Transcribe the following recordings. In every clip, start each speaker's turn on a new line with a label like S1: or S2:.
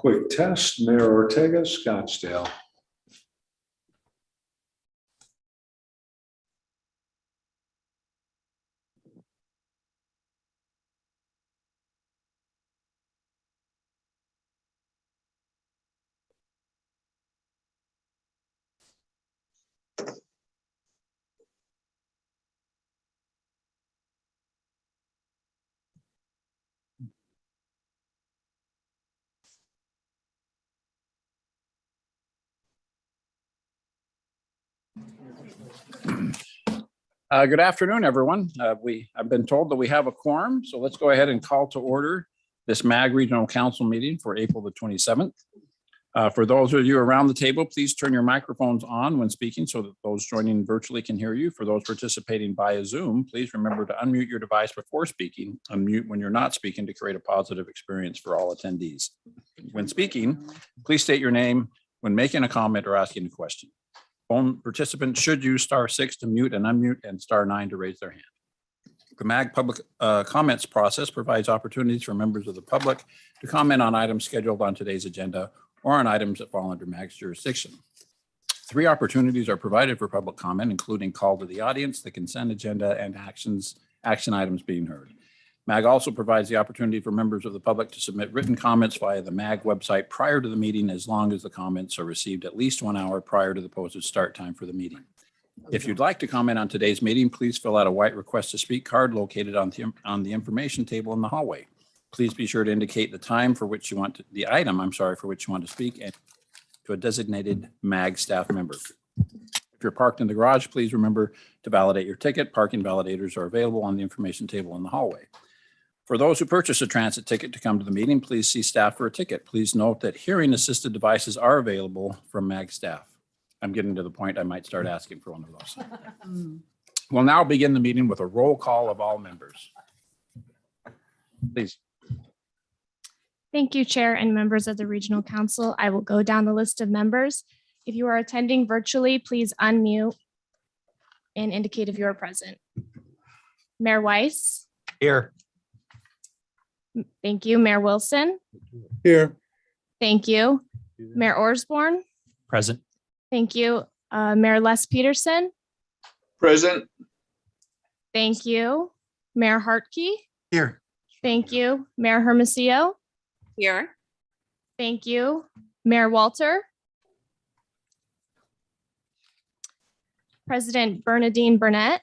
S1: Quick test, Mayor Ortega, Scottsdale.
S2: Good afternoon, everyone. I've been told that we have a quorum, so let's go ahead and call to order this MAG Regional Council meeting for April the 27th. For those of you around the table, please turn your microphones on when speaking so that those joining virtually can hear you. For those participating via Zoom, please remember to unmute your device before speaking, unmute when you're not speaking to create a positive experience for all attendees. When speaking, please state your name when making a comment or asking a question. Phone participants should use *6 to mute and unmute and *9 to raise their hand. The MAG public comments process provides opportunities for members of the public to comment on items scheduled on today's agenda or on items that fall under MAG's jurisdiction. 3 opportunities are provided for public comment, including call to the audience, the consent agenda, and action items being heard. MAG also provides the opportunity for members of the public to submit written comments via the MAG website prior to the meeting, as long as the comments are received at least 1 hour prior to the posted start time for the meeting. If you'd like to comment on today's meeting, please fill out a white request to speak card located on the information table in the hallway. Please be sure to indicate the time for which you want to, the item, for which you want to speak, and to a designated MAG staff member. If you're parked in the garage, please remember to validate your ticket. Parking validators are available on the information table in the hallway. For those who purchase a transit ticket to come to the meeting, please see staff for a ticket. Please note that hearing assisted devices are available from MAG staff. I'm getting to the point I might start asking for one of those. We'll now begin the meeting with a roll call of all members. Please.
S3: Thank you, Chair and members of the Regional Council. I will go down the list of members. If you are attending virtually, please unmute and indicate if you are present. Mayor Weiss.
S4: Here.
S3: Thank you. Mayor Wilson.
S1: Here.
S3: Thank you. Mayor Osborne.
S4: Present.
S3: Thank you. Mayor Les Peterson.
S5: Present.
S3: Thank you. Mayor Hartke.
S4: Here.
S3: Thank you. Mayor Hermosillo.
S6: Here.
S3: Thank you. Mayor Walter. President Bernadine Burnett.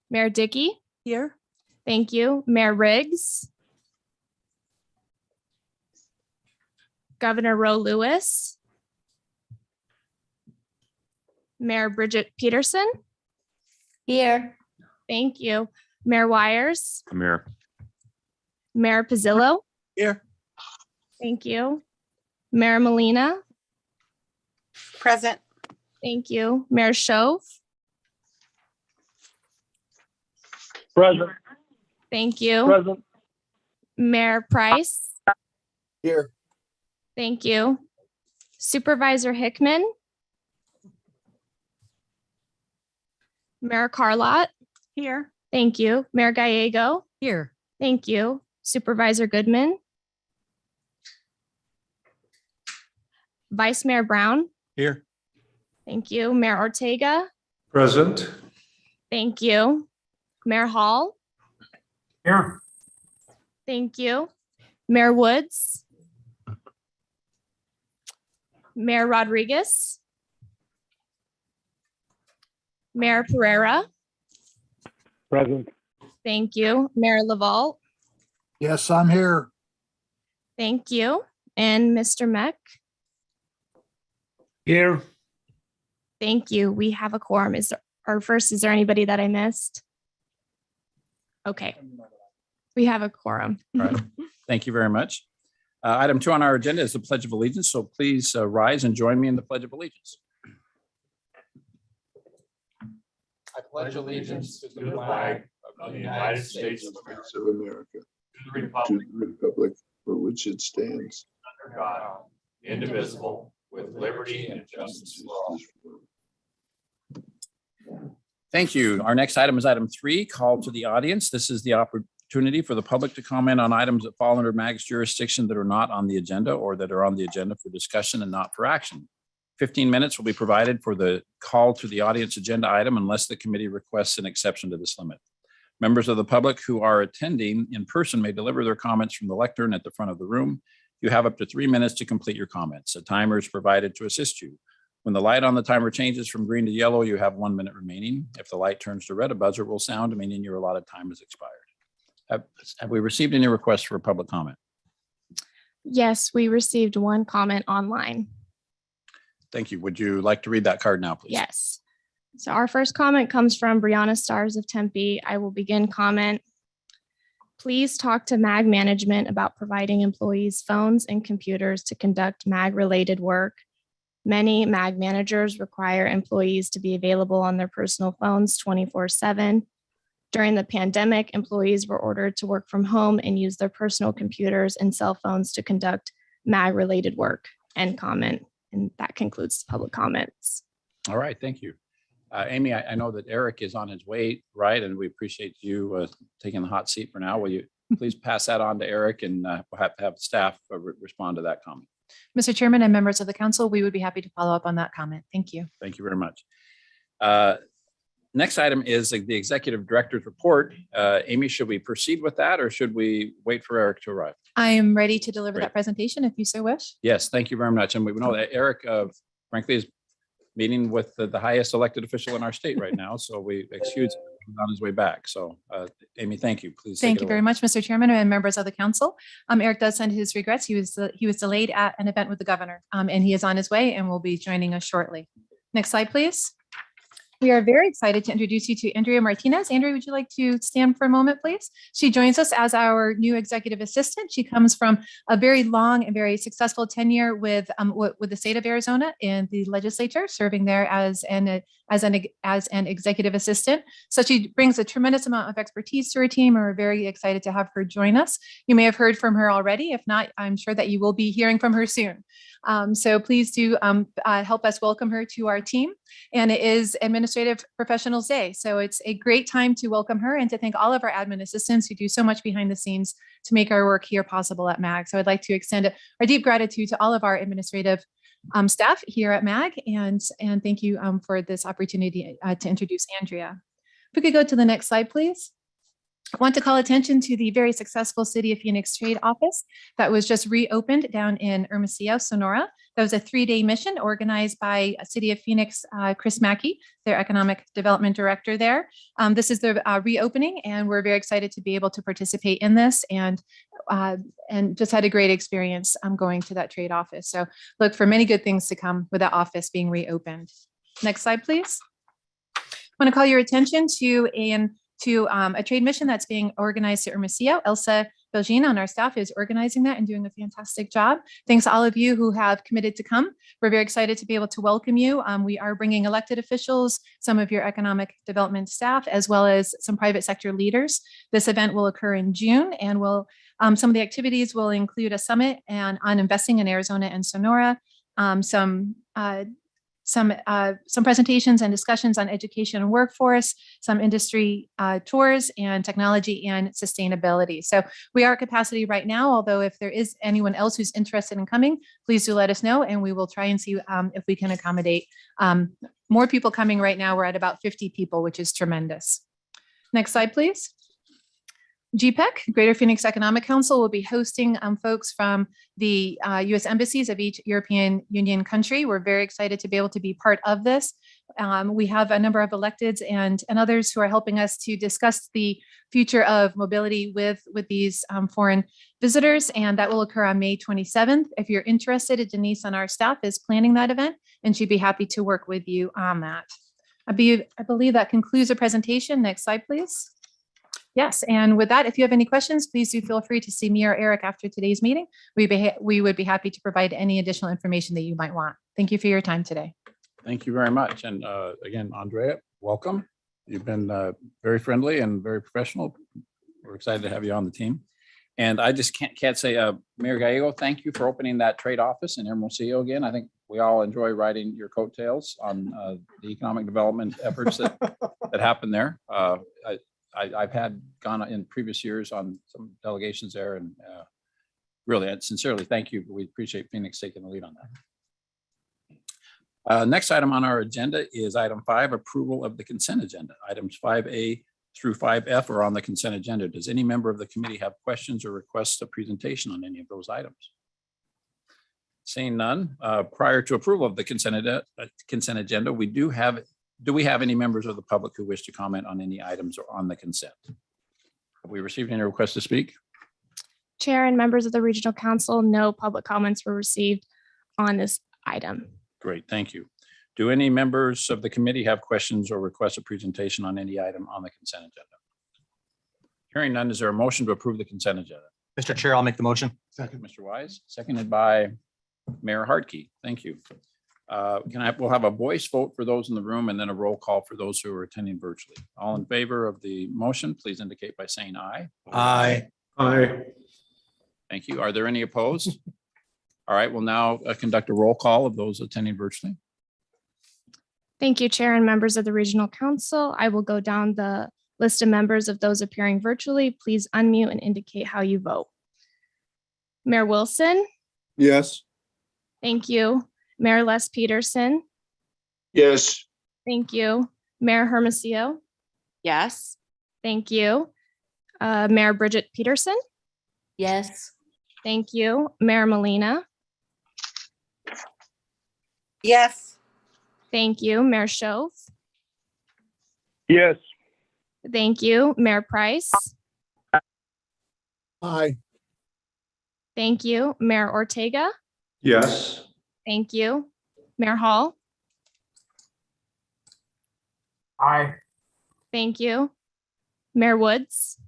S3: Mayor Dickey.
S6: Here.
S3: Thank you. Mayor Riggs. Governor Roe Lewis. Mayor Bridget Peterson.
S6: Here.
S3: Thank you. Mayor Wires.
S4: I'm here.
S3: Mayor Pizzillo.
S4: Here.
S3: Thank you. Mayor Molina.
S6: Present.
S3: Thank you. Mayor Shove.
S5: Present.
S3: Thank you.
S5: Present.
S3: Mayor Price.
S5: Here.
S3: Thank you. Supervisor Hickman. Mayor Carlott.
S6: Here.
S3: Thank you. Mayor Gallego.
S6: Here.
S3: Thank you. Supervisor Goodman. Vice Mayor Brown.
S4: Here.
S3: Thank you. Mayor Ortega.
S1: Present.
S3: Thank you. Mayor Hall.
S5: Here.
S3: Thank you. Mayor Woods. Mayor Rodriguez. Mayor Pereira.
S5: Present.
S3: Thank you. Mayor Laval.
S5: Yes, I'm here.
S3: Thank you. And Mr. Meck.
S5: Here.
S3: Thank you. We have a quorum. Is there anybody that I missed? Okay. We have a quorum.
S2: All right. Thank you very much. Item 2 on our agenda is the Pledge of Allegiance. So please rise and join me in the Pledge of Allegiance. I pledge allegiance to the flag of the United States of
S1: America. To the republic for which it stands.
S2: under God, indivisible, with liberty and justice for all. Thank you. Our next item is item 3, call to the audience. This is the opportunity opportunity for the public to comment on items that fall under MAG's jurisdiction that are not on the agenda or that are on the agenda for discussion and not for action. 15 minutes will be provided for the call to the audience agenda item unless the committee requests an exception to this limit. Members of the public who are attending in person may deliver their comments from the lectern at the front of the room. You have up to 3 minutes to complete your comments. A timer is provided to assist you. When the light on the timer changes from green to yellow, you have 1 minute remaining. If the light turns to red, a buzzer will sound, meaning your allotted time has expired. Have we received any requests for public comment?
S3: Yes, we received one comment online.
S2: Thank you. Would you like to read that card now, please?
S3: Yes. So our first comment comes from Brianna Stars of Tempe. I will begin comment. Please talk to MAG management about providing employees phones and computers to conduct MAG-related work. Many MAG managers require employees to be available on their personal phones 24/7. During the pandemic, employees were ordered to work from home and use their personal computers and cell phones to conduct MAG-related work. End comment. And that concludes public comments.
S2: All right, thank you. Amy, I know that Eric is on his way, right? And we appreciate you taking the hot seat for now. Will you please pass that on to Eric, and we'll have to have staff respond to that comment.
S4: Mr. Chairman and members of the council, we would be happy to follow up on that comment. Thank you.
S2: Thank you very much. Next item is the executive director's report. Amy, should we proceed with that or should we wait for Eric to arrive?
S4: I am ready to deliver
S2: Great.
S4: that presentation if you so wish.
S2: Yes, thank you very much. And we know that Eric, frankly, is meeting with the highest elected official in our state right now. So we excuse him on his way back. So Amy, thank you. Please.
S4: Thank you very much, Mr. Chairman and members of the council. Eric does send his regrets. He was delayed at an event with the governor, and he is on his way and will be joining us shortly. Next slide, please. We are very excited to introduce you to Andrea Martinez. Andrea, would you like to stand for a moment, please? She joins us as our new executive assistant. She comes from a very long and very successful tenure with the state of Arizona in the legislature, serving there as an executive assistant. So she brings a tremendous amount of expertise to her team, and we're very excited to have her join us. You may have heard from her already. If not, I'm sure that you will be hearing from her soon. So please do help us welcome her to our team. And it is Administrative Professionals Day. So it's a great time to welcome her and to thank all of our admin assistants who do so much behind the scenes to make our work here possible at MAG. So I'd like to extend our deep gratitude to all of our administrative staff here at MAG, and thank you for this opportunity to introduce Andrea. If we could go to the next slide, please. I want to call attention to the very successful City of Phoenix Trade Office that was just reopened down in Hermosillo, Sonora. That was a 3-day mission organized by City of Phoenix, Chris Mackey, their Economic Development Director there. This is the reopening, and we're very excited to be able to participate in this, and just had a great experience going to that trade office. So look for many good things to come with that office being reopened. Next slide, please. I want to call your attention to a trade mission that's being organized at Hermosillo. Elsa Belgina on our staff is organizing that and doing a fantastic job. Thanks to all of you who have committed to come. We're very excited to be able to welcome you. We are bringing elected officials, some of your economic development staff, as well as some private sector leaders. This event will occur in June, and some of the activities will include a summit on investing in Arizona and Sonora, some presentations and discussions on education and workforce, some industry tours, and technology and sustainability. So we are at capacity right now, although if there is anyone else who's interested in coming, please do let us know, and we will try and see if we can accommodate more people coming. Right now, we're at about 50 people, which is tremendous. Next slide, please. GPEC, Greater Phoenix Economic Council, will be hosting folks from the U.S. embassies of each European Union country. We're very excited to be able to be part of this. We have a number of electeds and others who are helping us to discuss the future of mobility with these foreign visitors, and that will occur on May 27th. If you're interested, Denise on our staff is planning that event, and she'd be happy to work with you on that. I believe that concludes the presentation. Next slide, please. Yes, and with that, if you have any questions, please do feel free to see me or Eric after today's meeting. We would be happy to provide any additional information that you might want. Thank you for your time today.
S2: Thank you very much. And again, Andrea, welcome. You've been very friendly and very professional. We're excited to have you on the team. And I just can't say, Mayor Gallego, thank you for opening that trade office in Hermosillo again. I think we all enjoy riding your coattails on the economic development efforts that happen there. I've gone in previous years on some delegations there and really and sincerely thank you. We appreciate Phoenix taking the lead on that. Next item on our agenda is item 5, approval of the consent agenda. Items 5A through 5F are on the consent agenda. Does any member of the committee have questions or requests a presentation on any of those items? Seeing none, prior to approval of the consent agenda, do we have any members of the public who wish to comment on any items or on the consent? Have we received any requests to speak?
S3: Chair and members of the Regional Council, no public comments were received on this item.
S2: Great, thank you. Do any members of the committee have questions or request a presentation on any item on the consent agenda? Hearing none, is there a motion to approve the consent agenda?
S7: Mr. Chair, I'll make the motion.
S2: Second, Mr. Wise, seconded by Mayor Hartke. Thank you. We'll have a voice vote for those in the room and then a roll call for those who are attending virtually. All in favor of the motion, please indicate by saying aye.
S7: Aye.
S5: Aye.
S2: Thank you. Are there any opposed? All right, we'll now conduct a roll call of those attending virtually.
S3: Thank you, Chair and members of the Regional Council. I will go down the list of members of those appearing virtually. Please unmute and indicate how you vote. Mayor Wilson.
S1: Yes.
S3: Thank you. Mayor Les Peterson.
S1: Yes.
S3: Thank you. Mayor Hermosillo.
S6: Yes.
S3: Thank you. Mayor Bridget Peterson.
S6: Yes.
S3: Thank you. Mayor Molina.
S6: Yes.
S3: Thank you. Mayor Shove.
S5: Yes.
S3: Thank you. Mayor Price.
S5: Aye.
S3: Thank you. Mayor Ortega.
S5: Yes.
S3: Thank you. Mayor Hall.
S5: Aye.
S3: Thank you. Mayor Woods.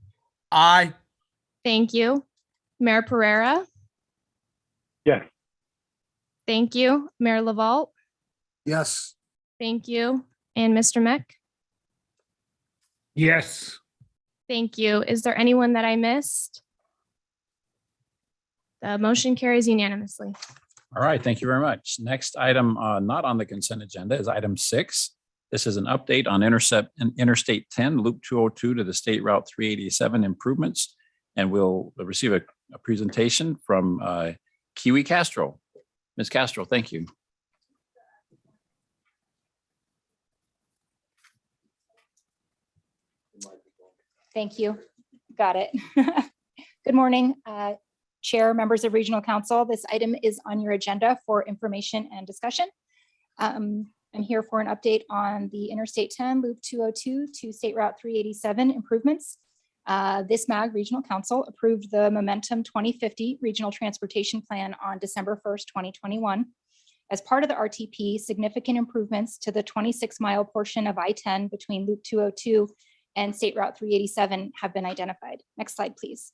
S7: Aye.
S3: Thank you. Mayor Pereira.
S5: Yes.
S3: Thank you. Mayor Laval.
S5: Yes.
S3: Thank you. And Mr. Meck.
S5: Yes.
S3: Thank you. Is there anyone that I missed? The motion carries unanimously.
S2: All right, thank you very much. Next item not on the consent agenda is item 6. This is an update on Interstate 10, Loop 202 to the State Route 387 improvements. And we'll receive a presentation from Kiwi Castro. Ms. Castro, thank you.
S8: Thank you. Got it. Good morning, Chair, members of Regional Council. This item is on your agenda for information and discussion. I'm here for an update on the Interstate 10 Loop 202 to State Route 387 improvements. This MAG Regional Council approved the Momentum 2050 Regional Transportation Plan on December 1st, 2021. As part of the RTP, significant improvements to the 26-mile portion of I-10 between Loop 202 and State Route 387 have been identified. Next slide, please.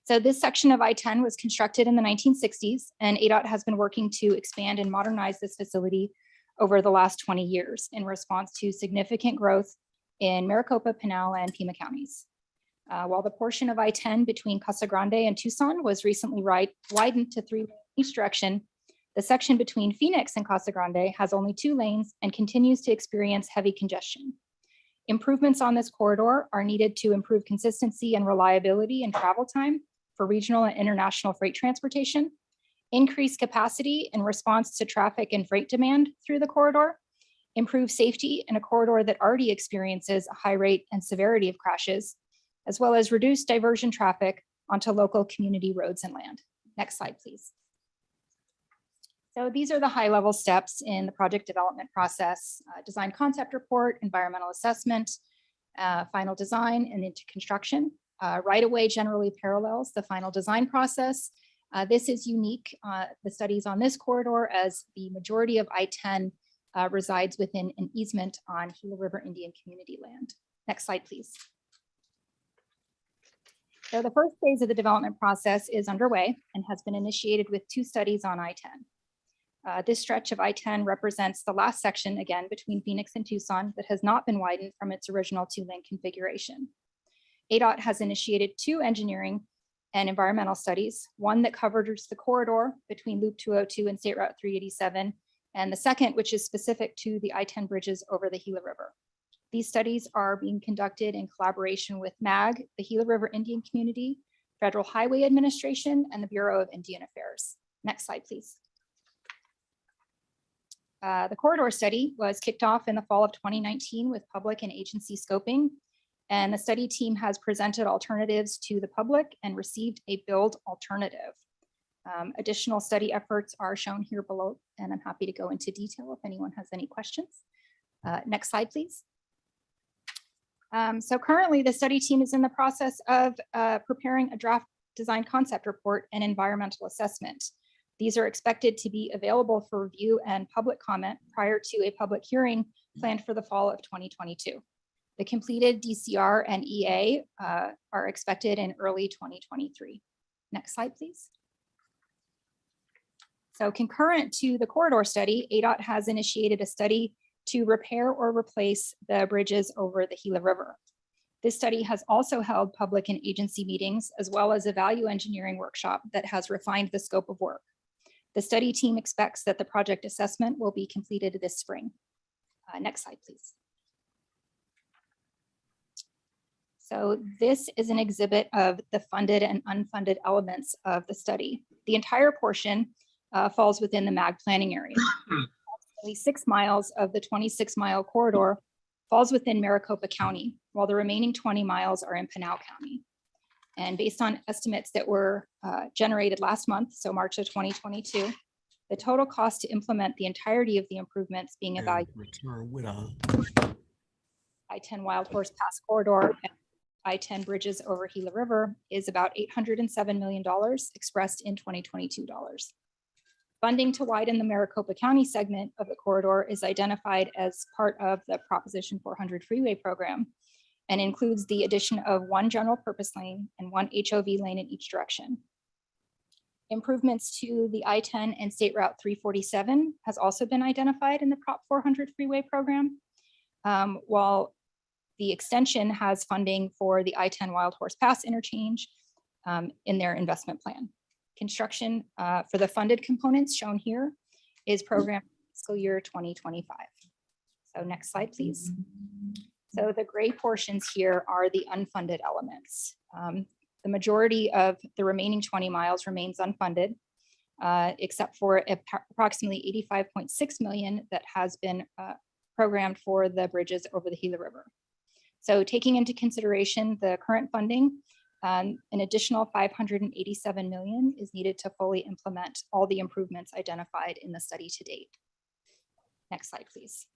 S8: So this section of I-10 was constructed in the 1960s, and ADOT has been working to expand and modernize this facility over the last 20 years in response to significant growth in Maricopa, Pinal, and Pima counties. While the portion of I-10 between Casa Grande and Tucson was recently widened to 3 lanes each direction, the section between Phoenix and Casa Grande has only 2 lanes and continues to experience heavy congestion. Improvements on this corridor are needed to improve consistency and reliability in travel time for regional and international freight transportation, increase capacity in response to traffic and freight demand through the corridor, improve safety in a corridor that already experiences a high rate and severity of crashes, as well as reduce diversion traffic onto local community roads and land. Next slide, please. So these are the high-level steps in the project development process: design concept report, environmental assessment, final design, and into construction. Right away generally parallels the final design process. This is unique, the studies on this corridor, as the majority of I-10 resides within an easement on Gila River Indian Community land. Next slide, please. So the first phase of the development process is underway and has been initiated with 2 studies on I-10. This stretch of I-10 represents the last section, again, between Phoenix and Tucson that has not been widened from its original 2-lane configuration. ADOT has initiated 2 engineering and environmental studies, one that covers the corridor between Loop 202 and State Route 387, and the second, which is specific to the I-10 bridges over the Gila River. These studies are being conducted in collaboration with MAG, the Gila River Indian Community, Federal Highway Administration, and the Bureau of Indian Affairs. Next slide, please. The corridor study was kicked off in the fall of 2019 with public and agency scoping, and the study team has presented alternatives to the public and received a build alternative. Additional study efforts are shown here below, and I'm happy to go into detail if anyone has any questions. Next slide, please. So currently the study team is in the process of preparing a draft design concept report and environmental assessment. These are expected to be available for review and public comment prior to a public hearing planned for the fall of 2022. The completed DCR and EA are expected in early 2023. Next slide, please. So concurrent to the corridor study, ADOT has initiated a study to repair or replace the bridges over the Gila River. This study has also held public and agency meetings, as well as a value engineering workshop that has refined the scope of work. The study team expects that the project assessment will be completed this spring. Next slide, please. So this is an exhibit of the funded and unfunded elements of the study. The entire portion falls within the MAG planning area. Only 6 miles of the 26-mile corridor falls within Maricopa County, while the remaining 20 miles are in Pinal County. And based on estimates that were generated last month, so March of 2022, the total cost to implement the entirety of the improvements being evaluated I-10 Wild Horse Pass corridor and I-10 bridges over Gila River is about $807 million expressed in 2022 dollars. Funding to widen the Maricopa County segment of the corridor is identified as part of the Proposition 400 freeway program and includes the addition of 1 general purpose lane and 1 HOV lane in each direction. Improvements to the I-10 and State Route 347 has also been identified in the Prop 400 freeway program, while the extension has funding for the I-10 Wild Horse Pass interchange in their investment plan. Construction for the funded components shown here is programmed fiscal year 2025. So next slide, please. So the gray portions here are the unfunded elements. The majority of the remaining 20 miles remains unfunded, except for approximately $85.6 million that has been programmed for the bridges over the Gila River. So taking into consideration the current funding, an additional $587 million is needed to fully implement all the improvements identified in the study to date. Next slide, please.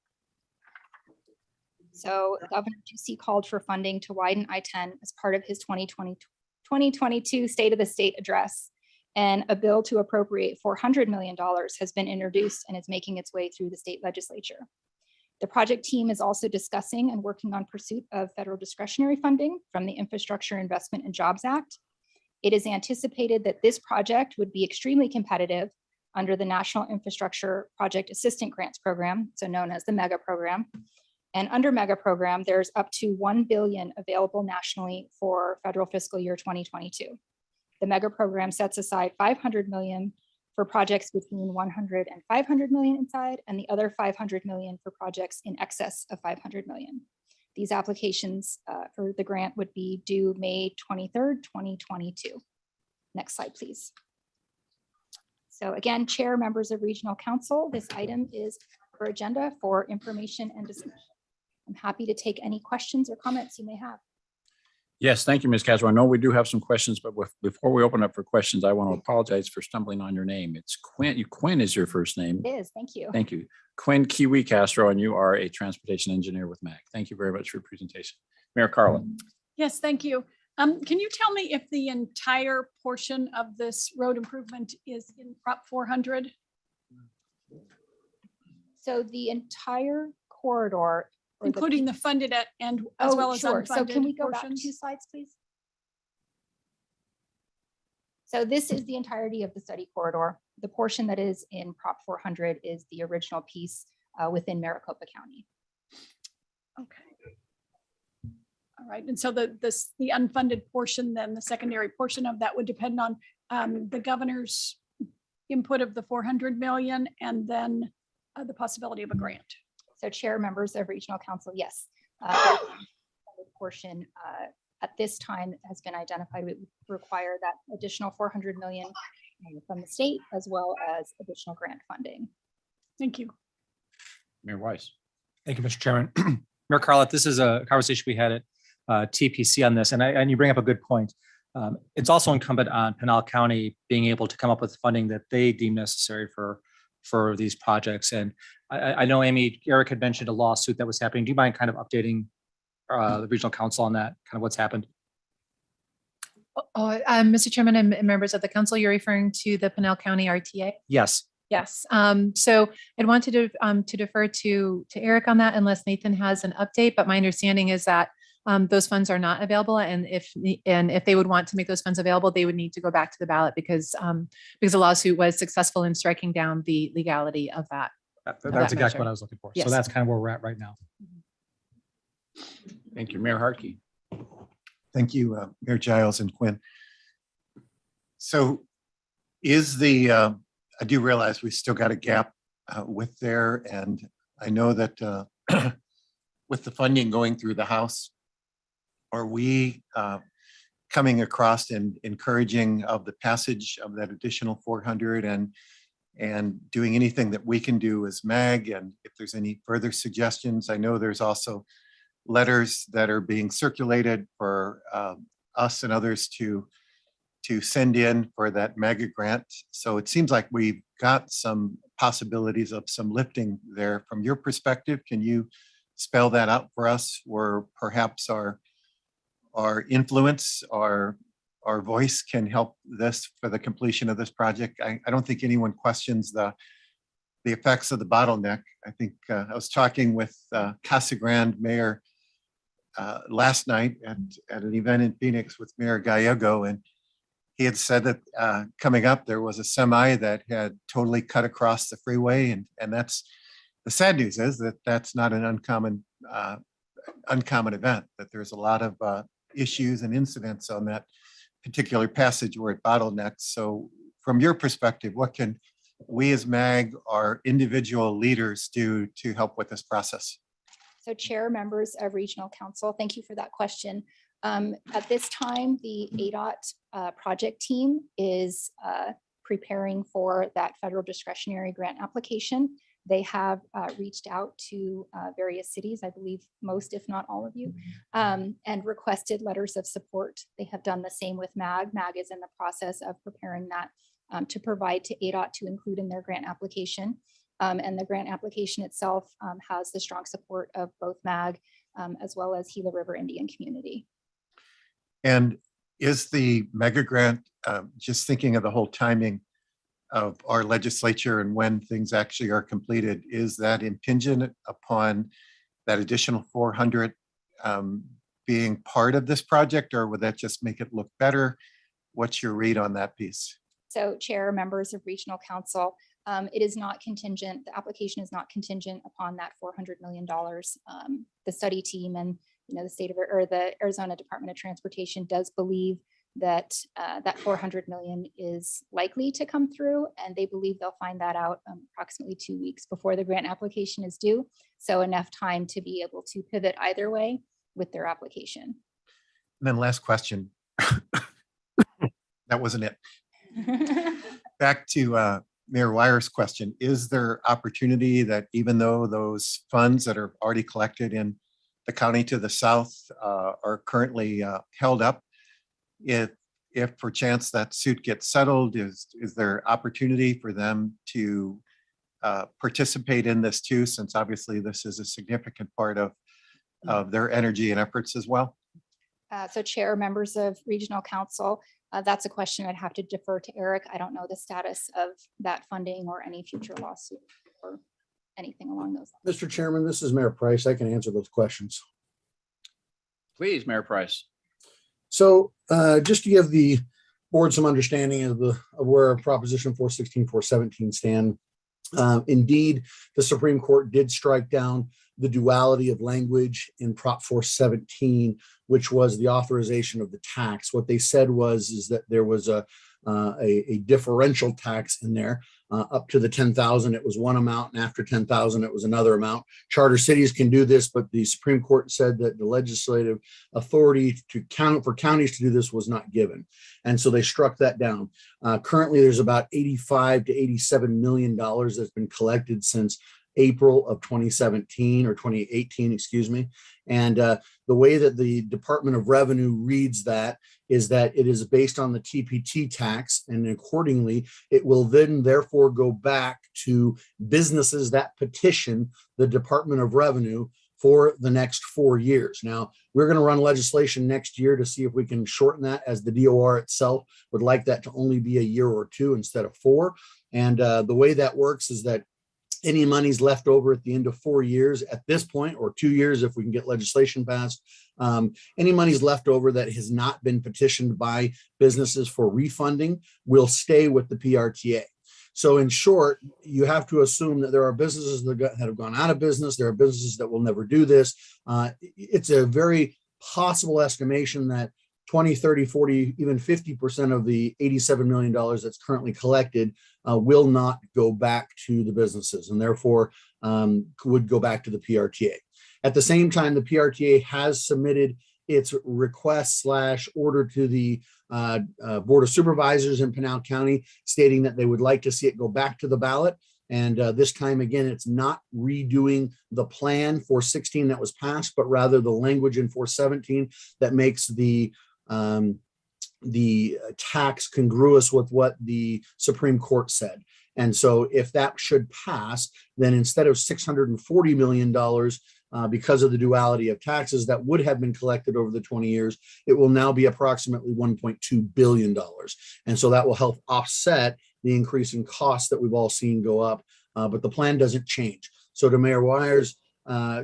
S8: So Governor Ducey called for funding to widen I-10 as part of his 2022 State of the State address, and a bill to appropriate $400 million has been introduced and is making its way through the state legislature. The project team is also discussing and working on pursuit of federal discretionary funding from the Infrastructure Investment and Jobs Act. It is anticipated that this project would be extremely competitive under the National Infrastructure Project Assistance Grants Program, so known as the MEGA program. And under MEGA program, there's up to $1 billion available nationally for federal fiscal year 2022. The MEGA program sets aside $500 million for projects between 100 and 500 million inside, and the other 500 million for projects in excess of 500 million. These applications for the grant would be due May 23rd, 2022. Next slide, please. So again, Chair, members of Regional Council, this item is for agenda for information and discussion. I'm happy to take any questions or comments you may have.
S2: Yes, thank you, Ms. Castro. I know we do have some questions, but before we open up for questions, I want to apologize for stumbling on your name. It's Quinn. Quinn is your first name.
S8: It is, thank you.
S2: Thank you. Quinn Kiwi Castro, and you are a transportation engineer with MAC. Thank you very much for your presentation. Mayor Carlin.
S9: Yes, thank you. Can you tell me if the entire portion of this road improvement is in Prop 400?
S8: So the entire corridor,
S9: Including the funded and as well as
S8: sure.
S9: unfunded
S8: So can we go back
S9: portions?
S8: 2 slides, please? So this is the entirety of the study corridor. The portion that is in Prop 400 is the original piece within Maricopa County.
S9: Okay. All right. And so the unfunded portion, then the secondary portion of that would depend on the governor's input of the 400 million and then the possibility of a grant.
S8: So Chair, members of Regional Council, yes. Portion at this time has been identified, we require that additional 400 million from the state as well as additional grant funding.
S9: Thank you.
S2: Mayor Weiss.
S7: Thank you, Mr. Chairman. Mayor Carlett, this is a conversation we had at TPC on this, and you bring up a good point. It's also incumbent on Pinal County being able to come up with funding that they deem necessary for these projects. And I know Eric had mentioned a lawsuit that was happening. Do you mind kind of updating the regional council on that, kind of what's happened?
S4: Mr. Chairman and members of the council, you're referring to the Pinal County RTA?
S7: Yes.
S4: Yes. So I'd want to defer to Eric on that unless Nathan has an update, but my understanding is that those funds are not available. And if they would want to make those funds available, they would need to go back to the ballot because the lawsuit was successful in striking down the legality of that.
S7: That's
S4: that
S7: exactly
S4: measure.
S7: what I was looking for. So
S4: Yes.
S7: that's kind of where we're at right now.
S2: Thank you, Mayor Harkey.
S10: Thank you, Mayor Giles and Quinn. So I do realize we still got a gap with there, and I know that with the funding going through the House, are we coming across and encouraging of the passage of that additional 400 and doing anything that we can do as MAG? And if there's any further suggestions, I know there's also letters that are being circulated for us and others to send in for that mega grant. So it seems like we've got some possibilities of some lifting there. From your perspective, can you spell that out for us, where perhaps our influence, our voice can help this for the completion of this project? I don't think anyone questions the effects of the bottleneck. I think I was talking with Casa Grande Mayor last night at an event in Phoenix with Mayor Gallego, and he had said that coming up there was a semi that had totally cut across the freeway, and that's the sad news is that that's not an uncommon event, that there's a lot of issues and incidents on that particular passage where it bottlenecks. So from your perspective, what can we as MAG, our individual leaders, do to help with this process?
S8: So Chair, members of Regional Council, thank you for that question. At this time, the ADOT project team is preparing for that federal discretionary grant application. They have reached out to various cities, I believe most, if not all of you, and requested letters of support. They have done the same with MAG. MAG is in the process of preparing that to provide to ADOT to include in their grant application. And the grant application itself has the strong support of both MAG as well as Gila River Indian Community.
S10: And is the mega grant, just thinking of the whole timing of our legislature and when things actually are completed, is that impingent upon that additional 400 being part of this project, or would that just make it look better? What's your read on that piece?
S8: So Chair, members of Regional Council, it is not contingent, the application is not contingent upon that $400 million. The study team and the the Arizona Department of Transportation does believe that that 400 million is likely to come through, and they believe they'll find that out approximately 2 weeks before the grant application is due. So enough time to be able to pivot either way with their application.
S10: And then last question. That wasn't it. Back to Mayor Wyer's question. Is there opportunity that even though those funds that are already collected in the county to the south are currently held up, if perchance that suit gets settled, is there opportunity for them to participate in this too, since obviously this is a significant part of their energy and efforts as well?
S8: So Chair, members of Regional Council, that's a question I'd have to defer to Eric. I don't know the status of that funding or any future lawsuit or anything along those lines.
S5: Mr. Chairman, this is Mayor Price. I can answer those questions.
S2: Please, Mayor Price.
S5: So just to give the board some understanding of where Proposition 416, 417 stand. Indeed, the Supreme Court did strike down the duality of language in Prop 417, which was the authorization of the tax. What they said is that there was a differential tax in there. Up to the 10,000, it was one amount, and after 10,000, it was another amount. Charter cities can do this, but the Supreme Court said that the legislative authority to count for counties to do this was not given. And so they struck that down. Currently, there's about $85 to $87 million that's been collected since April of 2017 or 2018, excuse me. And the way that the Department of Revenue reads that is that it is based on the TPT tax, and accordingly, it will then therefore go back to businesses that petition the Department of Revenue for the next 4 years. Now, we're going to run legislation next year to see if we can shorten that, as the DOR itself would like that to only be a year or two instead of 4. And the way that works is that any monies left over at the end of 4 years at this point, or 2 years if we can get legislation passed, any monies left over that has not been petitioned by businesses for refunding will stay with the PRTA. So in short, you have to assume that there are businesses that have gone out of business. There are businesses that will never do this. It's a very possible estimation that 20, 30, 40, even 50% of the $87 million that's currently collected will not go back to the businesses, and therefore would go back to the PRTA. At the same time, the PRTA has submitted its request / order to the Board of Supervisors in Pinal County, stating that they would like to see it go back to the ballot. And this time, again, it's not redoing the plan for 16 that was passed, but rather the language in 417 that makes the tax congruous with what the Supreme Court said. And so if that should pass, then instead of $640 million, because of the duality of taxes that would have been collected over the 20 years, it will now be approximately $1.2 billion. And so that will help offset the increase in costs that we've all seen go up, but the plan doesn't change. So to Mayor Wyer's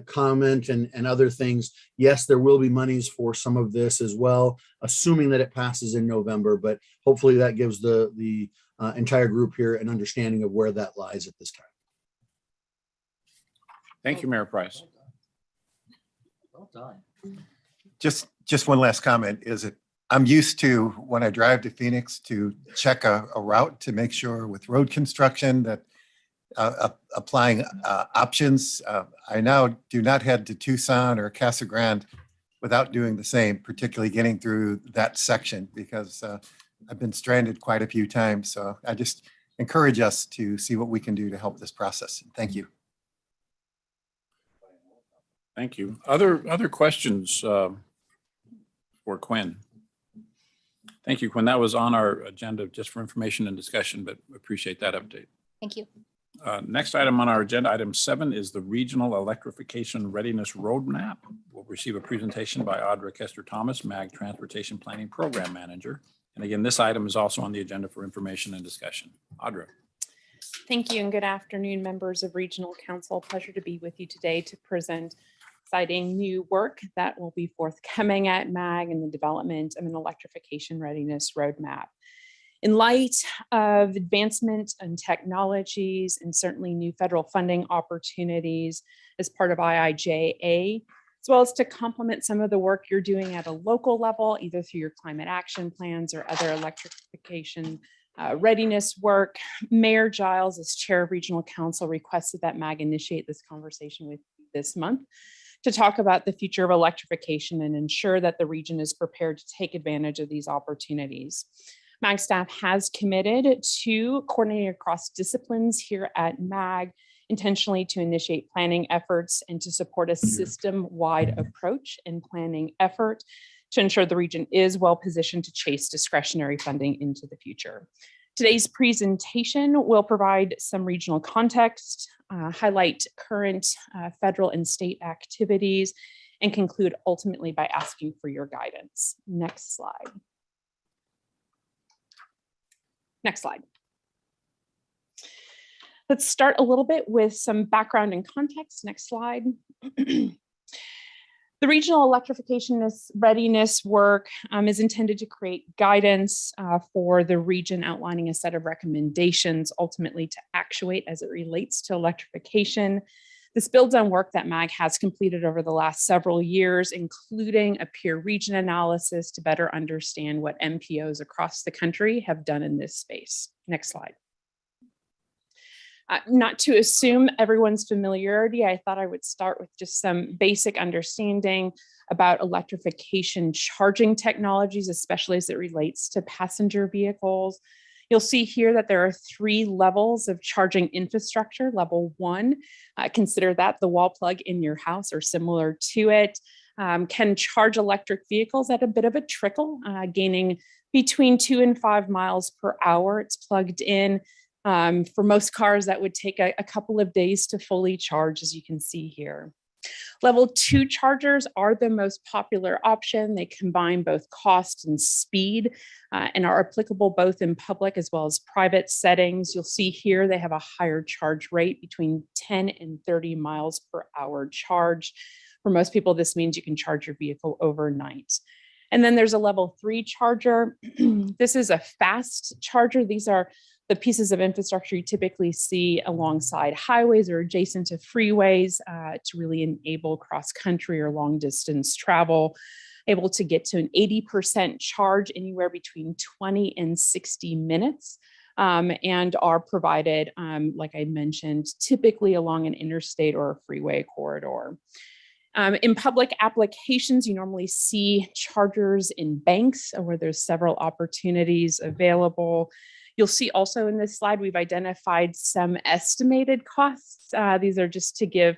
S5: comment and other things, yes, there will be monies for some of this as well, assuming that it passes in November, but hopefully that gives the entire group here an understanding of where that lies at this time.
S2: Thank you, Mayor Price.
S7: Well done.
S10: Just one last comment is that I'm used to, when I drive to Phoenix, to check a route to make sure with road construction that applying options. I now do not head to Tucson or Casa Grande without doing the same, particularly getting through that section, because I've been stranded quite a few times. So I just encourage us to see what we can do to help this process. Thank you.
S2: Thank you. Other questions for Quinn? Thank you, Quinn. That was on our agenda just for information and discussion, but appreciate that update.
S8: Thank you.
S2: Next item on our agenda, item 7, is the Regional Electrification Readiness Roadmap. We'll receive a presentation by Audra Kester-Thomas, MAG Transportation Planning Program Manager. And again, this item is also on the agenda for information and discussion. Audra.
S11: Thank you and good afternoon, members of Regional Council. Pleasure to be with you today to present exciting new work that will be forthcoming at MAG in the development of an electrification readiness roadmap. In light of advancement in technologies and certainly new federal funding opportunities as part of IIJA, as well as to complement some of the work you're doing at a local level, either through your climate action plans or other electrification readiness work, Mayor Giles, as Chair of Regional Council, requested that MAG initiate this conversation with you this month to talk about the future of electrification and ensure that the region is prepared to take advantage of these opportunities. MAG staff has committed to coordinating across disciplines here at MAG, intentionally to initiate planning efforts and to support a system-wide approach and planning effort to ensure the region is well positioned to chase discretionary funding into the future. Today's presentation will provide some regional context, highlight current federal and state activities, and conclude ultimately by asking for your guidance. Next slide. Next slide. Let's start a little bit with some background and context. Next slide. The regional electrification readiness work is intended to create guidance for the region, outlining a set of recommendations ultimately to actuate as it relates to electrification. This builds on work that MAG has completed over the last several years, including a peer region analysis to better understand what MPOs across the country have done in this space. Next slide. Not to assume everyone's familiarity, I thought I would start with just some basic understanding about electrification charging technologies, especially as it relates to passenger vehicles. You'll see here that there are 3 levels of charging infrastructure. Level 1, consider that the wall plug in your house or similar to it, can charge electric vehicles at a bit of a trickle, gaining between 2 and 5 miles per hour. It's plugged in. For most cars, that would take a couple of days to fully charge, as you can see here. Level 2 chargers are the most popular option. They combine both cost and speed and are applicable both in public as well as private settings. You'll see here they have a higher charge rate between 10 and 30 miles per hour charge. For most people, this means you can charge your vehicle overnight. And then there's a level 3 charger. This is a fast charger. These are the pieces of infrastructure you typically see alongside highways or adjacent to freeways to really enable cross-country or long-distance travel, able to get to an 80% charge anywhere between 20 and 60 minutes, and are provided, like I mentioned, typically along an interstate or a freeway corridor. In public applications, you normally see chargers in banks where there's several opportunities available. You'll see also in this slide, we've identified some estimated costs. These are just to give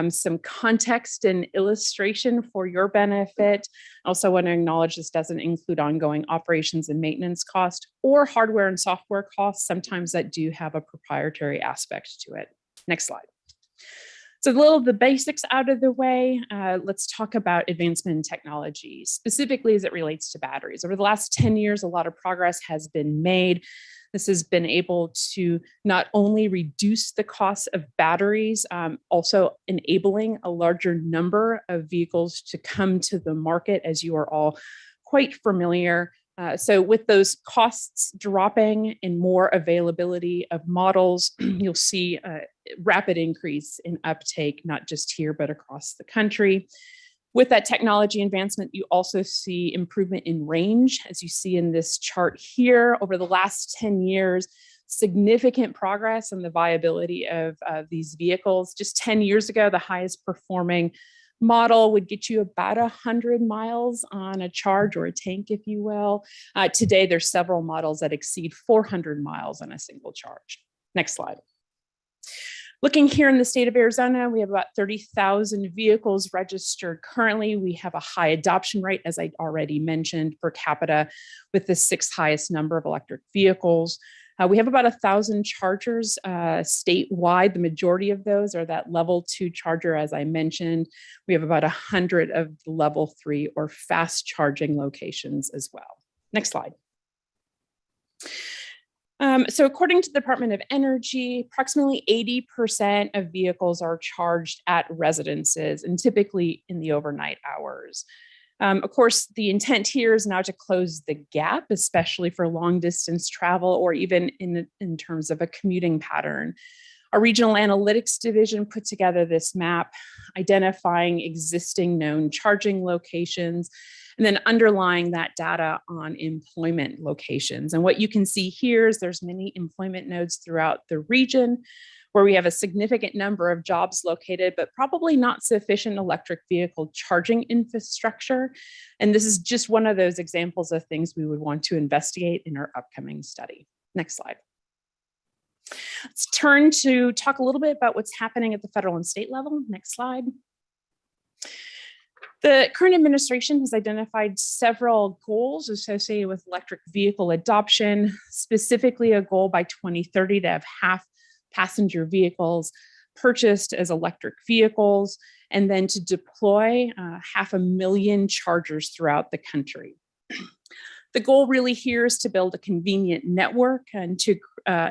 S11: some context and illustration for your benefit. I also want to acknowledge this doesn't include ongoing operations and maintenance cost or hardware and software costs, sometimes that do have a proprietary aspect to it. Next slide. So a little of the basics out of the way, let's talk about advancement in technology, specifically as it relates to batteries. Over the last 10 years, a lot of progress has been made. This has been able to not only reduce the cost of batteries, also enabling a larger number of vehicles to come to the market, as you are all quite familiar. So with those costs dropping and more availability of models, you'll see a rapid increase in uptake, not just here, but across the country. With that technology advancement, you also see improvement in range, as you see in this chart here. Over the last 10 years, significant progress in the viability of these vehicles. Just 10 years ago, the highest performing model would get you about 100 miles on a charge or a tank, if you will. Today, there's several models that exceed 400 miles on a single charge. Next slide. Looking here in the state of Arizona, we have about 30,000 vehicles registered currently. We have a high adoption rate, as I already mentioned, per capita, with the 6th highest number of electric vehicles. We have about 1,000 chargers statewide. The majority of those are that level 2 charger, as I mentioned. We have about 100 of the level 3 or fast charging locations as well. Next slide. So according to the Department of Energy, approximately 80% of vehicles are charged at residences and typically in the overnight hours. Of course, the intent here is now to close the gap, especially for long distance travel or even in terms of a commuting pattern. Our regional analytics division put together this map, identifying existing known charging locations, and then underlying that data on employment locations. And what you can see here is there's many employment nodes throughout the region where we have a significant number of jobs located, but probably not sufficient electric vehicle charging infrastructure. And this is just one of those examples of things we would want to investigate in our upcoming study. Next slide. Let's turn to talk a little bit about what's happening at the federal and state level. Next slide. The current administration has identified several goals associated with electric vehicle adoption, specifically a goal by 2030 to have half passenger vehicles purchased as electric vehicles, and then to deploy 500,000 chargers throughout the country. The goal really here is to build a convenient network and to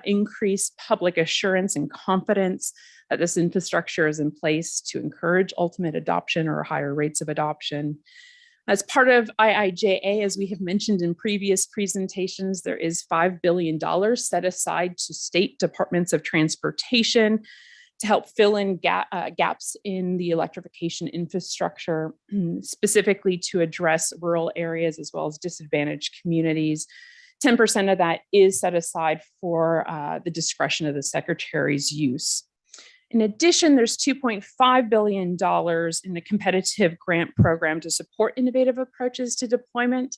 S11: increase public assurance and confidence that this infrastructure is in place to encourage ultimate adoption or higher rates of adoption. As part of IIJA, as we have mentioned in previous presentations, there is $5 billion set aside to state departments of transportation to help fill in gaps in the electrification infrastructure, specifically to address rural areas as well as disadvantaged communities. 10% of that is set aside for the discretion of the secretary's use. In addition, there's $2.5 billion in the competitive grant program to support innovative approaches to deployment,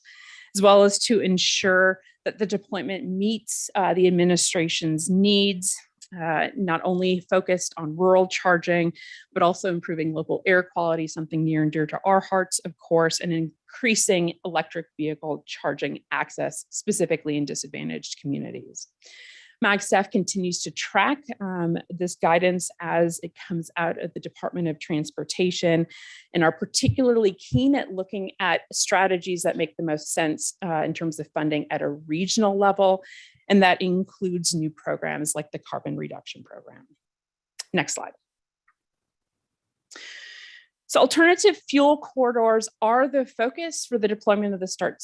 S11: as well as to ensure that the deployment meets the administration's needs, not only focused on rural charging, but also improving local air quality, something near and dear to our hearts, of course, and increasing electric vehicle charging access, specifically in disadvantaged communities. MAG staff continues to track this guidance as it comes out of the Department of Transportation, and are particularly keen at looking at strategies that make the most sense in terms of funding at a regional level. And that includes new programs like the carbon reduction program. Next slide. So alternative fuel corridors are the focus for the deployment of the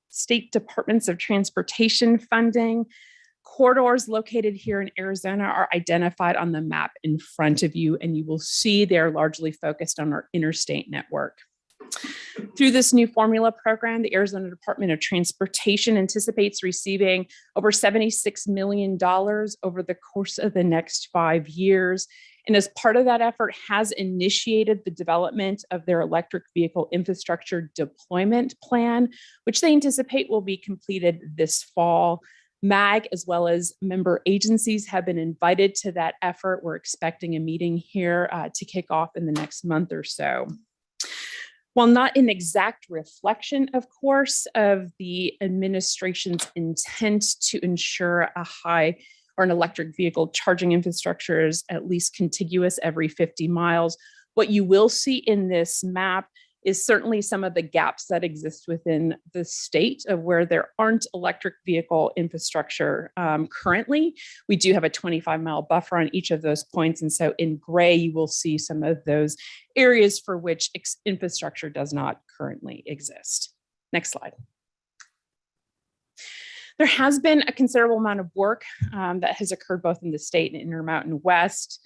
S11: state departments of transportation funding. Corridors located here in Arizona are identified on the map in front of you, and you will see they're largely focused on our interstate network. Through this new formula program, the Arizona Department of Transportation anticipates receiving over $76 million over the course of the next 5 years. And as part of that effort, has initiated the development of their electric vehicle infrastructure deployment plan, which they anticipate will be completed this fall. MAG, as well as member agencies, have been invited to that effort. We're expecting a meeting here to kick off in the next month or so. While not an exact reflection, of course, of the administration's intent to ensure a high or an electric vehicle charging infrastructure is at least contiguous every 50 miles, what you will see in this map is certainly some of the gaps that exist within the state of where there aren't electric vehicle infrastructure currently. We do have a 25-mile buffer on each of those points. And so in gray, you will see some of those areas for which infrastructure does not currently exist. Next slide. There has been a considerable amount of work that has occurred both in the state and Intermountain West.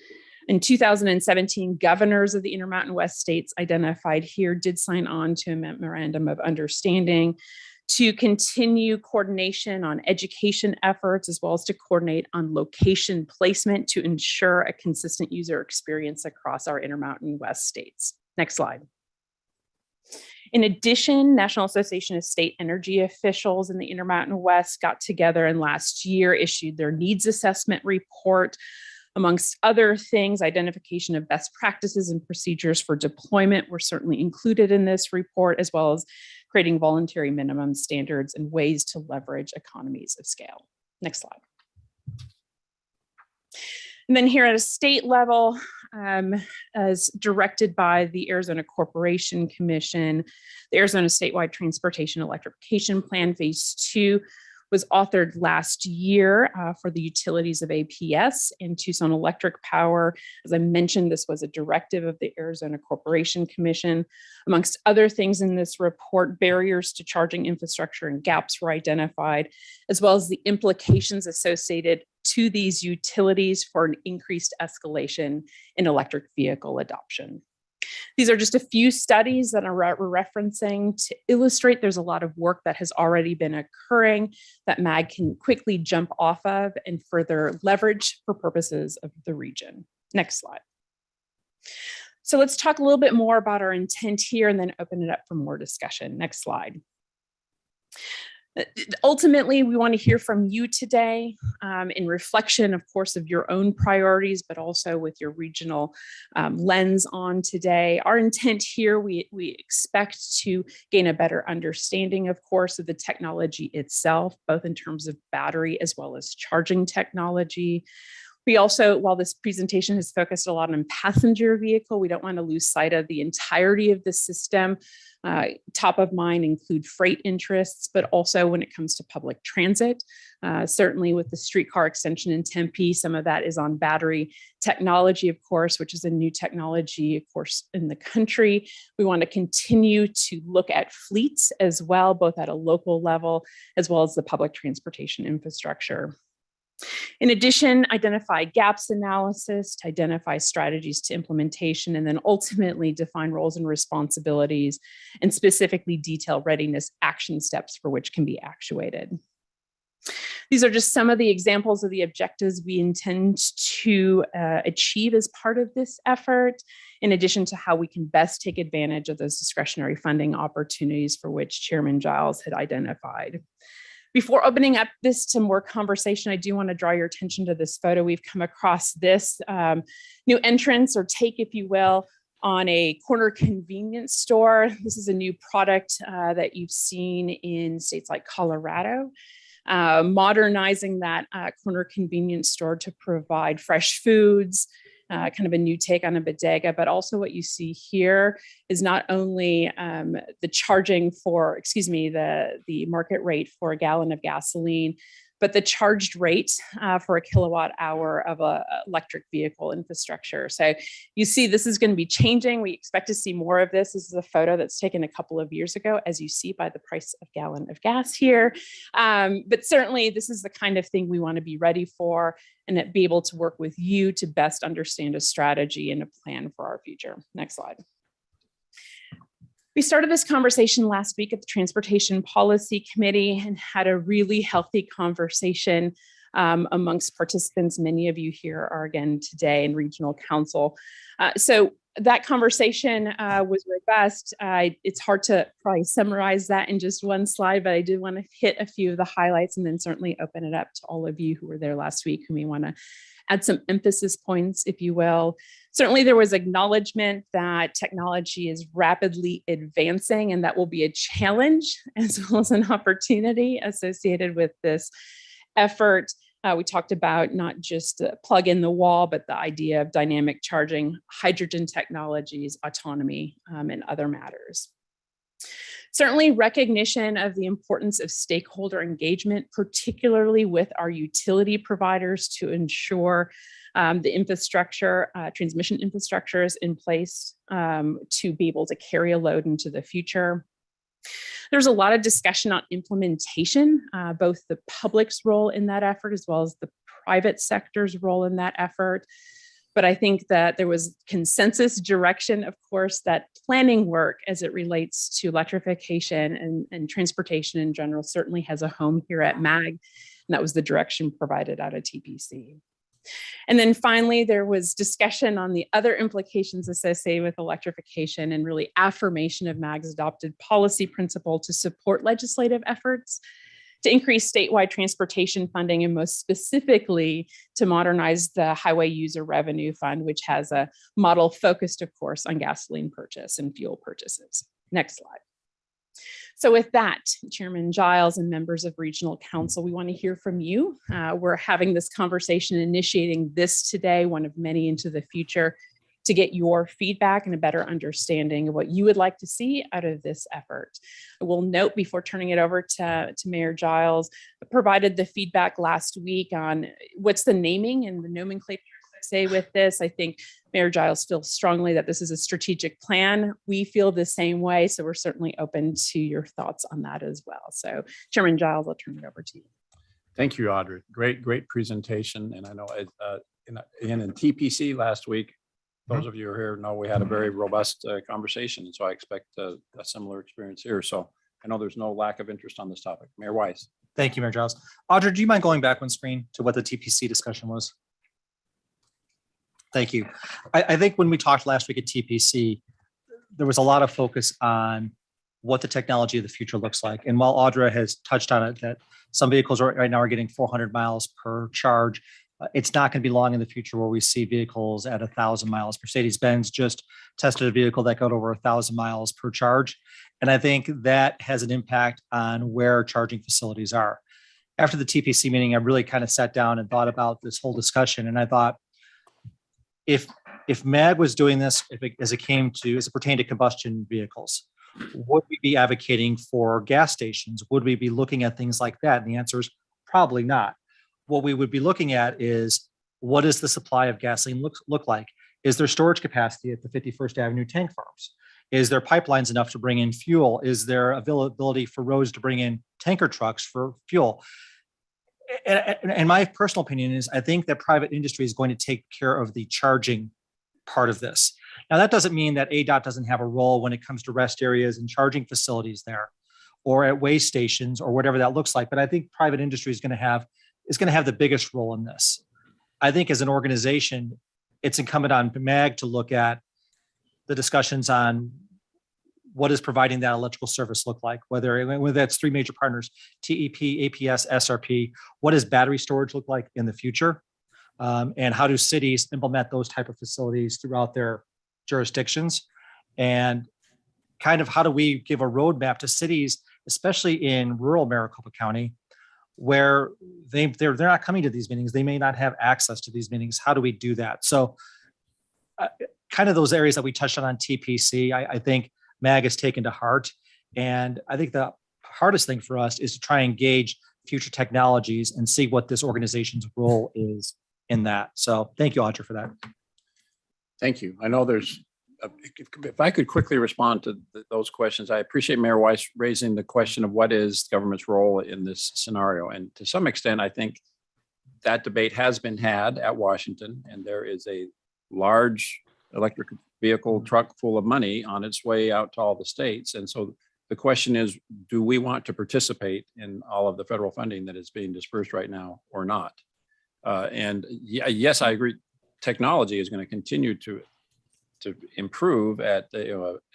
S11: In 2017, governors of the Intermountain West states identified here did sign on to a memorandum of understanding to continue coordination on education efforts, as well as to coordinate on location placement to ensure a consistent user experience across our Intermountain West states. Next slide. In addition, National Association of State Energy Officials in the Intermountain West got together and last year issued their needs assessment report. Amongst other things, identification of best practices and procedures for deployment were certainly included in this report, as well as creating voluntary minimum standards and ways to leverage economies of scale. Next slide. And then here at a state level, as directed by the Arizona Corporation Commission, the Arizona Statewide Transportation Electrification Plan Phase 2 was authored last year for the utilities of APS and Tucson Electric Power. As I mentioned, this was a directive of the Arizona Corporation Commission. Amongst other things in this report, barriers to charging infrastructure and gaps were identified, as well as the implications associated to these utilities for an increased escalation in electric vehicle adoption. These are just a few studies that we're referencing to illustrate there's a lot of work that has already been occurring that MAG can quickly jump off of and further leverage for purposes of the region. Next slide. So let's talk a little bit more about our intent here and then open it up for more discussion. Next slide. Ultimately, we want to hear from you today in reflection, of course, of your own priorities, but also with your regional lens on today. Our intent here, we expect to gain a better understanding, of course, of the technology itself, both in terms of battery as well as charging technology. We also, while this presentation has focused a lot on passenger vehicle, we don't want to lose sight of the entirety of the system. Top of mind include freight interests, but also when it comes to public transit. Certainly with the streetcar extension in Tempe, some of that is on battery technology, of course, which is a new technology, of course, in the country. We want to continue to look at fleets as well, both at a local level, as well as the public transportation infrastructure. In addition, identify gaps analysis to identify strategies to implementation, and then ultimately define roles and responsibilities and specifically detail readiness action steps for which can be actuated. These are just some of the examples of the objectives we intend to achieve as part of this effort, in addition to how we can best take advantage of those discretionary funding opportunities for which Chairman Giles had identified. Before opening up this to more conversation, I do want to draw your attention to this photo. We've come across this new entrance or take, if you will, on a corner convenience store. This is a new product that you've seen in states like Colorado. Modernizing that corner convenience store to provide fresh foods, kind of a new take on a bodega, but also what you see here is not only the charging for, the market rate for a gallon of gasoline, but the charged rate for a kilowatt hour of a electric vehicle infrastructure. So you see this is going to be changing. We expect to see more of this. This is a photo that's taken a couple of years ago, as you see by the price of gallon of gas here. But certainly this is the kind of thing we want to be ready for and be able to work with you to best understand a strategy and a plan for our future. Next slide. We started this conversation last week at the Transportation Policy Committee and had a really healthy conversation amongst participants. Many of you here are again today in Regional Council. So that conversation was robust. It's hard to probably summarize that in just one slide, but I did want to hit a few of the highlights and then certainly open it up to all of you who were there last week who may want to add some emphasis points, if you will. Certainly there was acknowledgement that technology is rapidly advancing and that will be a challenge as well as an opportunity associated with this effort. We talked about not just plug in the wall, but the idea of dynamic charging, hydrogen technologies, autonomy, and other matters. Certainly recognition of the importance of stakeholder engagement, particularly with our utility providers to ensure the infrastructure, transmission infrastructure is in place to be able to carry a load into the future. There's a lot of discussion on implementation, both the public's role in that effort as well as the private sector's role in that effort. But I think that there was consensus direction, of course, that planning work as it relates to electrification and transportation in general certainly has a home here at MAG. And that was the direction provided out of TPC. And then finally, there was discussion on the other implications associated with electrification and really affirmation of MAG's adopted policy principle to support legislative efforts to increase statewide transportation funding and most specifically to modernize the Highway User Revenue Fund, which has a model focused, of course, on gasoline purchase and fuel purchases. Next slide. So with that, Chairman Giles and members of Regional Council, we want to hear from you. We're having this conversation, initiating this today, one of many into the future, to get your feedback and a better understanding of what you would like to see out of this effort. I will note before turning it over to Mayor Giles, provided the feedback last week on what's the naming and the nomenclature associated with this. I think Mayor Giles feels strongly that this is a strategic plan. We feel the same way, so we're certainly open to your thoughts on that as well. So Chairman Giles, I'll turn it over to you.
S2: Thank you, Audrey. Great presentation. And I know in TPC last week, those of you who are here know we had a very robust conversation. And so I expect a similar experience here. So I know there's no lack of interest on this topic. Mayor Weiss.
S7: Thank you, Mayor Giles. Audrey, do you mind going back one screen to what the TPC discussion was? Thank you. I think when we talked last week at TPC, there was a lot of focus on what the technology of the future looks like. And while Audra has touched on it, that some vehicles right now are getting 400 miles per charge, it's not going to be long in the future where we see vehicles at 1,000 miles. Mercedes-Benz just tested a vehicle that got over 1,000 miles per charge. And I think that has an impact on where charging facilities are. After the TPC meeting, I really kind of sat down and thought about this whole discussion. And I thought, if MAG was doing this, as it pertained to combustion vehicles, would we be advocating for gas stations? Would we be looking at things like that? And the answer is probably not. What we would be looking at is, what does the supply of gasoline look like? Is there storage capacity at the 51st Avenue tank farms? Is there pipelines enough to bring in fuel? Is there availability for roads to bring in tanker trucks for fuel? And my personal opinion is, I think that private industry is going to take care of the charging part of this. Now, that doesn't mean that ADOT doesn't have a role when it comes to rest areas and charging facilities there. or at waste stations or whatever that looks like. But I think private industry is going to have the biggest role in this. I think as an organization, it's incumbent on MAG to look at the discussions on what does providing that electrical service look like, whether that's three major partners, TEP, APS, SRP, what does battery storage look like in the future? And how do cities implement those type of facilities throughout their jurisdictions? And kind of how do we give a roadmap to cities, especially in rural Maricopa County, where they're not coming to these meetings, they may not have access to these meetings. How do we do that? So kind of those areas that we touched on TPC, I think MAG has taken to heart. And I think the hardest thing for us is to try and gauge future technologies and see what this organization's role is in that. So thank you, Audra, for that.
S2: Thank you. I know there's, if I could quickly respond to those questions, I appreciate Mayor Weiss raising the question of what is government's role in this scenario. And to some extent, I think that debate has been had at Washington, and there is a large electric vehicle truck full of money on its way out to all the states. And so the question is, do we want to participate in all of the federal funding that is being dispersed right now or not? And yes, I agree. Technology is going to continue to improve at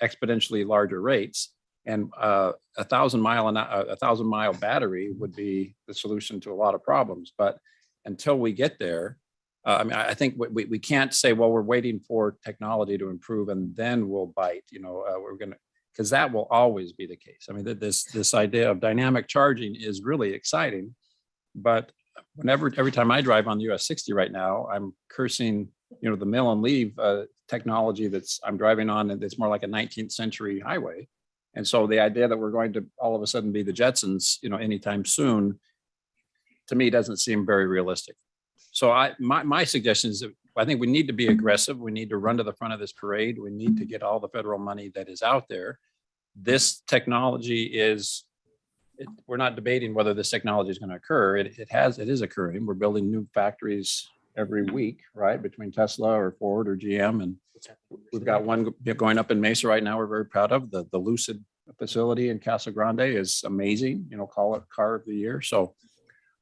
S2: exponentially larger rates, and a 1,000-mile battery would be the solution to a lot of problems. But until we get there, I mean, I think we can't say, well, we're waiting for technology to improve and then we'll bite. We're going to, because that will always be the case. I mean, this idea of dynamic charging is really exciting, but every time I drive on the US 60 right now, I'm cursing, the mill and leave technology I'm driving on, and it's more like a 19th century highway. And so the idea that we're going to all of a sudden be the Jetsons, anytime soon, to me doesn't seem very realistic. So my suggestion is that I think we need to be aggressive. We need to run to the front of this parade. We need to get all the federal money that is out there. This technology we're not debating whether this technology is going to occur. It is occurring. We're building new factories every week, right? Between Tesla or Ford or GM. And we've got one going up in Mesa right now. We're very proud of the Lucid facility in Casa Grande is amazing, call it car of the year. So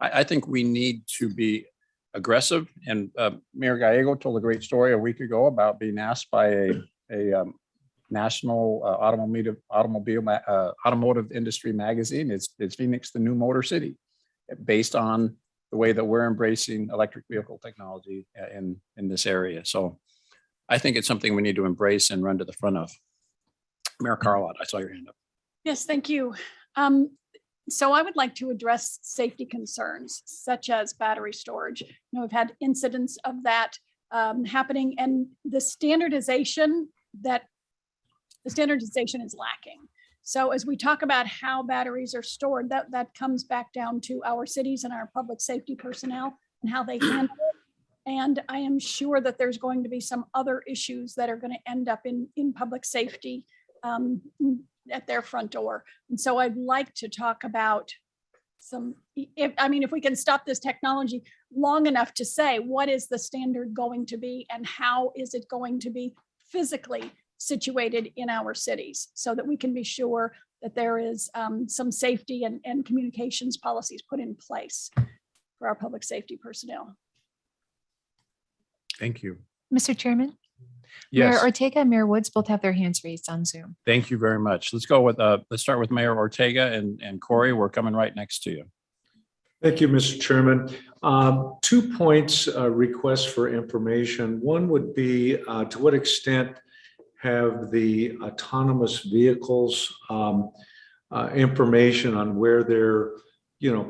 S2: I think we need to be aggressive. And Mayor Gallego told a great story a week ago about being asked by a national automotive industry magazine. It's Phoenix, the new motor city, based on the way that we're embracing electric vehicle technology in this area. So I think it's something we need to embrace and run to the front of. Mayor Carlott, I saw your hand up.
S9: Yes, thank you. So I would like to address safety concerns such as battery storage. We've had incidents of that happening, and the standardization is lacking. So as we talk about how batteries are stored, that comes back down to our cities and our public safety personnel and how they handle it. And I am sure that there's going to be some other issues that are going to end up in public safety at their front door. And so I'd like to talk about if we can stop this technology long enough to say, what is the standard going to be and how is it going to be physically situated in our cities, so that we can be sure that there is some safety and communications policies put in place for our public safety personnel.
S2: Thank you.
S4: Mr. Chairman?
S2: Yes.
S4: Mayor Ortega and Mayor Woods both have their hands raised on Zoom.
S2: Thank you very much. Let's start with Mayor Ortega and Corey. We're coming right next to you.
S12: Thank you, Mr. Chairman. 2 points, requests for information. One would be to what extent have the autonomous vehicles information on where they're,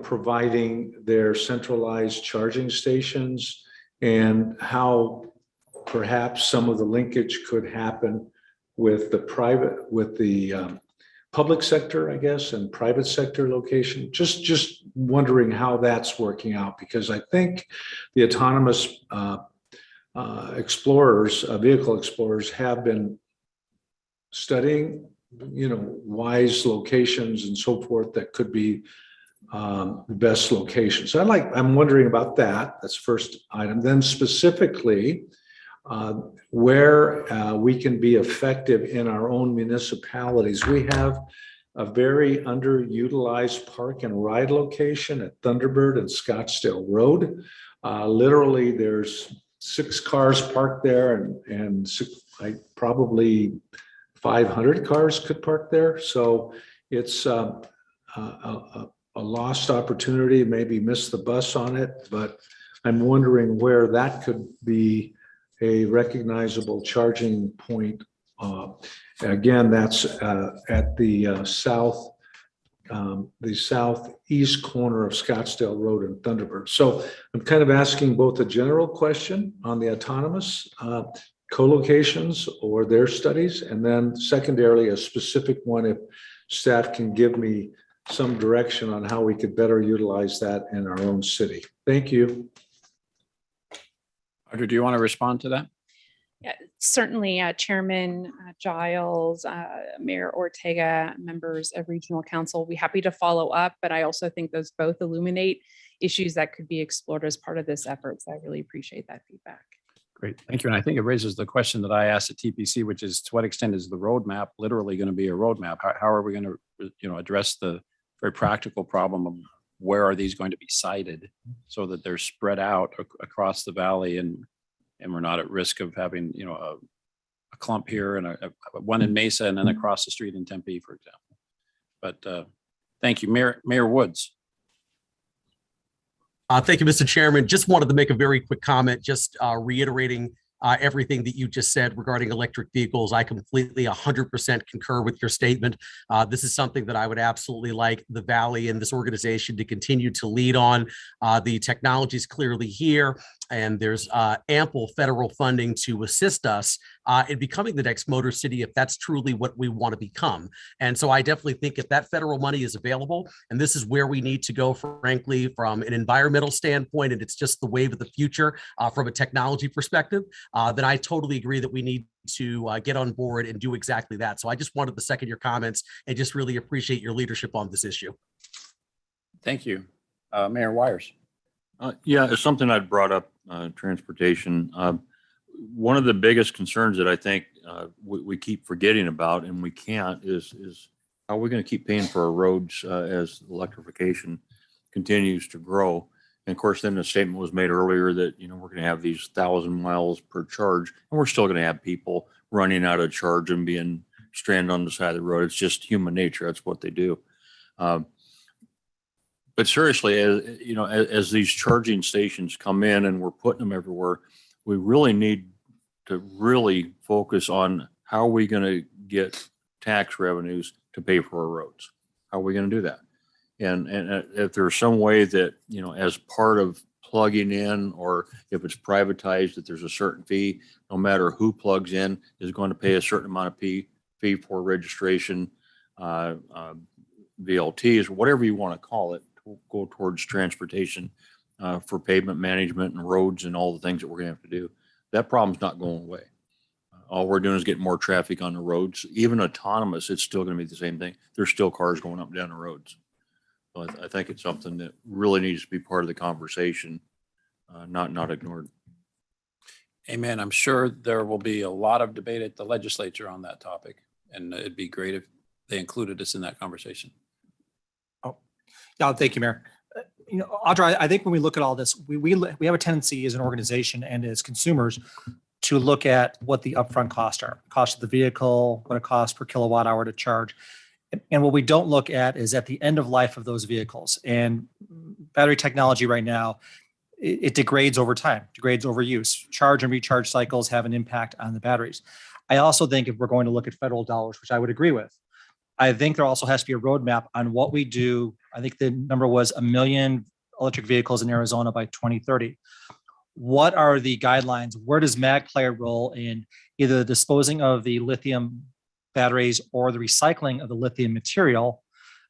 S12: providing their centralized charging stations, and how perhaps some of the linkage could happen with the public sector, I guess, and private sector location. Just wondering how that's working out, because I think the autonomous vehicle explorers have been studying, wise locations and so forth that could be the best locations. So I'm wondering about that. That's the first item. Then specifically, where we can be effective in our own municipalities. We have a very underutilized park and ride location at Thunderbird and Scottsdale Road. Literally, there's 6 cars parked there and probably 500 cars could park there. So it's a lost opportunity, maybe missed the bus on it, but I'm wondering where that could be a recognizable charging point. Again, that's at the southeast corner of Scottsdale Road and Thunderbird. So I'm kind of asking both a general question on the autonomous co-locations or their studies, and then secondarily, a specific one if staff can give me some direction on how we could better utilize that in our own city. Thank you.
S2: Audrey, do you want to respond to that?
S11: Yeah, certainly, Chairman Giles, Mayor Ortega, members of Regional Council, we're happy to follow up, but I also think those both illuminate issues that could be explored as part of this effort. So I really appreciate that feedback.
S2: Great, thank you. And I think it raises the question that I asked at TPC, which is to what extent is the roadmap literally going to be a roadmap? How are we going to, address the very practical problem of where are these going to be sited so that they're spread out across the valley and we're not at risk of having, a clump here and a one in Mesa and then across the street in Tempe, for example. But thank you, Mayor Woods.
S13: Thank you, Mr. Chairman. Just wanted to make a very quick comment, just reiterating everything that you just said regarding electric vehicles. I completely 100% concur with your statement. This is something that I would absolutely like the Valley and this organization to continue to lead on. The technology is clearly here, and there's ample federal funding to assist us in becoming the next Motor City if that's truly what we want to become. And so I definitely think if that federal money is available, and this is where we need to go, frankly, from an environmental standpoint, and it's just the wave of the future from a technology perspective, then I totally agree that we need to get on board and do exactly that. So I just wanted to second your comments and just really appreciate your leadership on this issue.
S2: Thank you. Mayor Wires.
S14: Yeah, it's something I'd brought up, transportation. One of the biggest concerns that I think we keep forgetting about, and we can't, is how we're going to keep paying for our roads as electrification continues to grow. And of course, then the statement was made earlier that, we're going to have these 1,000 miles per charge, and we're still going to have people running out of charge and being stranded on the side of the road. It's just human nature. That's what they do. But seriously, as these charging stations come in and we're putting them everywhere, we really need to really focus on how are we going to get tax revenues to pay for our roads? How are we going to do that? And if there's some way that, as part of plugging in, or if it's privatized, that there's a certain fee, no matter who plugs in is going to pay a certain amount of fee for registration, VLTs, whatever you want to call it, to go towards transportation for pavement management and roads and all the things that we're going to have to do. That problem's not going away. All we're doing is getting more traffic on the roads. Even autonomous, it's still going to be the same thing. There's still cars going up and down the roads. So I think it's something that really needs to be part of the conversation, not ignored.
S2: Amen. I'm sure there will be a lot of debate at the legislature on that topic, and it'd be great if they included us in that conversation.
S7: Yeah, thank you, Mayor. Audra, I think when we look at all this, we have a tendency as an organization and as consumers to look at what the upfront costs are, cost of the vehicle, what it costs per kilowatt hour to charge. And what we don't look at is at the end of life of those vehicles. And battery technology right now, it degrades over time, degrades over use. Charge and recharge cycles have an impact on the batteries. I also think if we're going to look at federal dollars, which I would agree with, I think there also has to be a roadmap on what we do. I think the number was 1 million electric vehicles in Arizona by 2030. What are the guidelines? Where does MAG play a role in either the disposing of the lithium batteries or the recycling of the lithium material?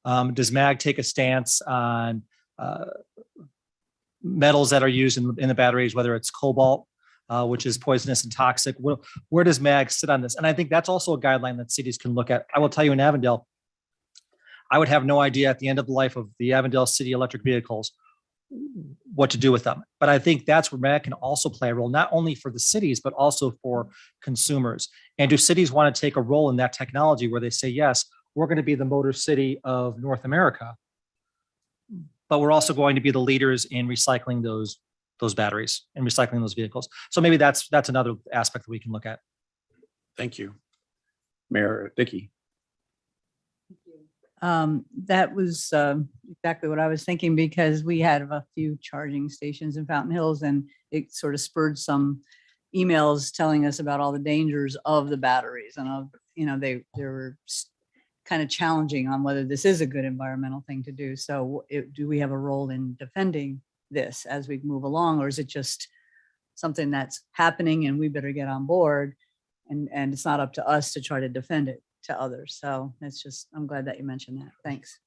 S7: Does MAG take a stance on metals that are used in the batteries, whether it's cobalt, which is poisonous and toxic? Where does MAG sit on this? And I think that's also a guideline that cities can look at. I will tell you in Avondale, I would have no idea at the end of the life of the Avondale City electric vehicles what to do with them. But I think that's where MAG can also play a role, not only for the cities, but also for consumers. And do cities want to take a role in that technology where they say, yes, we're going to be the motor city of North America. But we're also going to be the leaders in recycling those batteries and recycling those vehicles. So maybe that's another aspect that we can look at.
S2: Thank you. Mayor Dickey.
S15: That was exactly what I was thinking, because we had a few charging stations in Fountain Hills, and it sort of spurred some emails telling us about all the dangers of the batteries, and they were kind of challenging on whether this is a good environmental thing to do. So do we have a role in defending this as we move along, or is it just something that's happening and we better get on board, and it's not up to us to try to defend it to others? So it's just, I'm glad that you mentioned that. Thanks.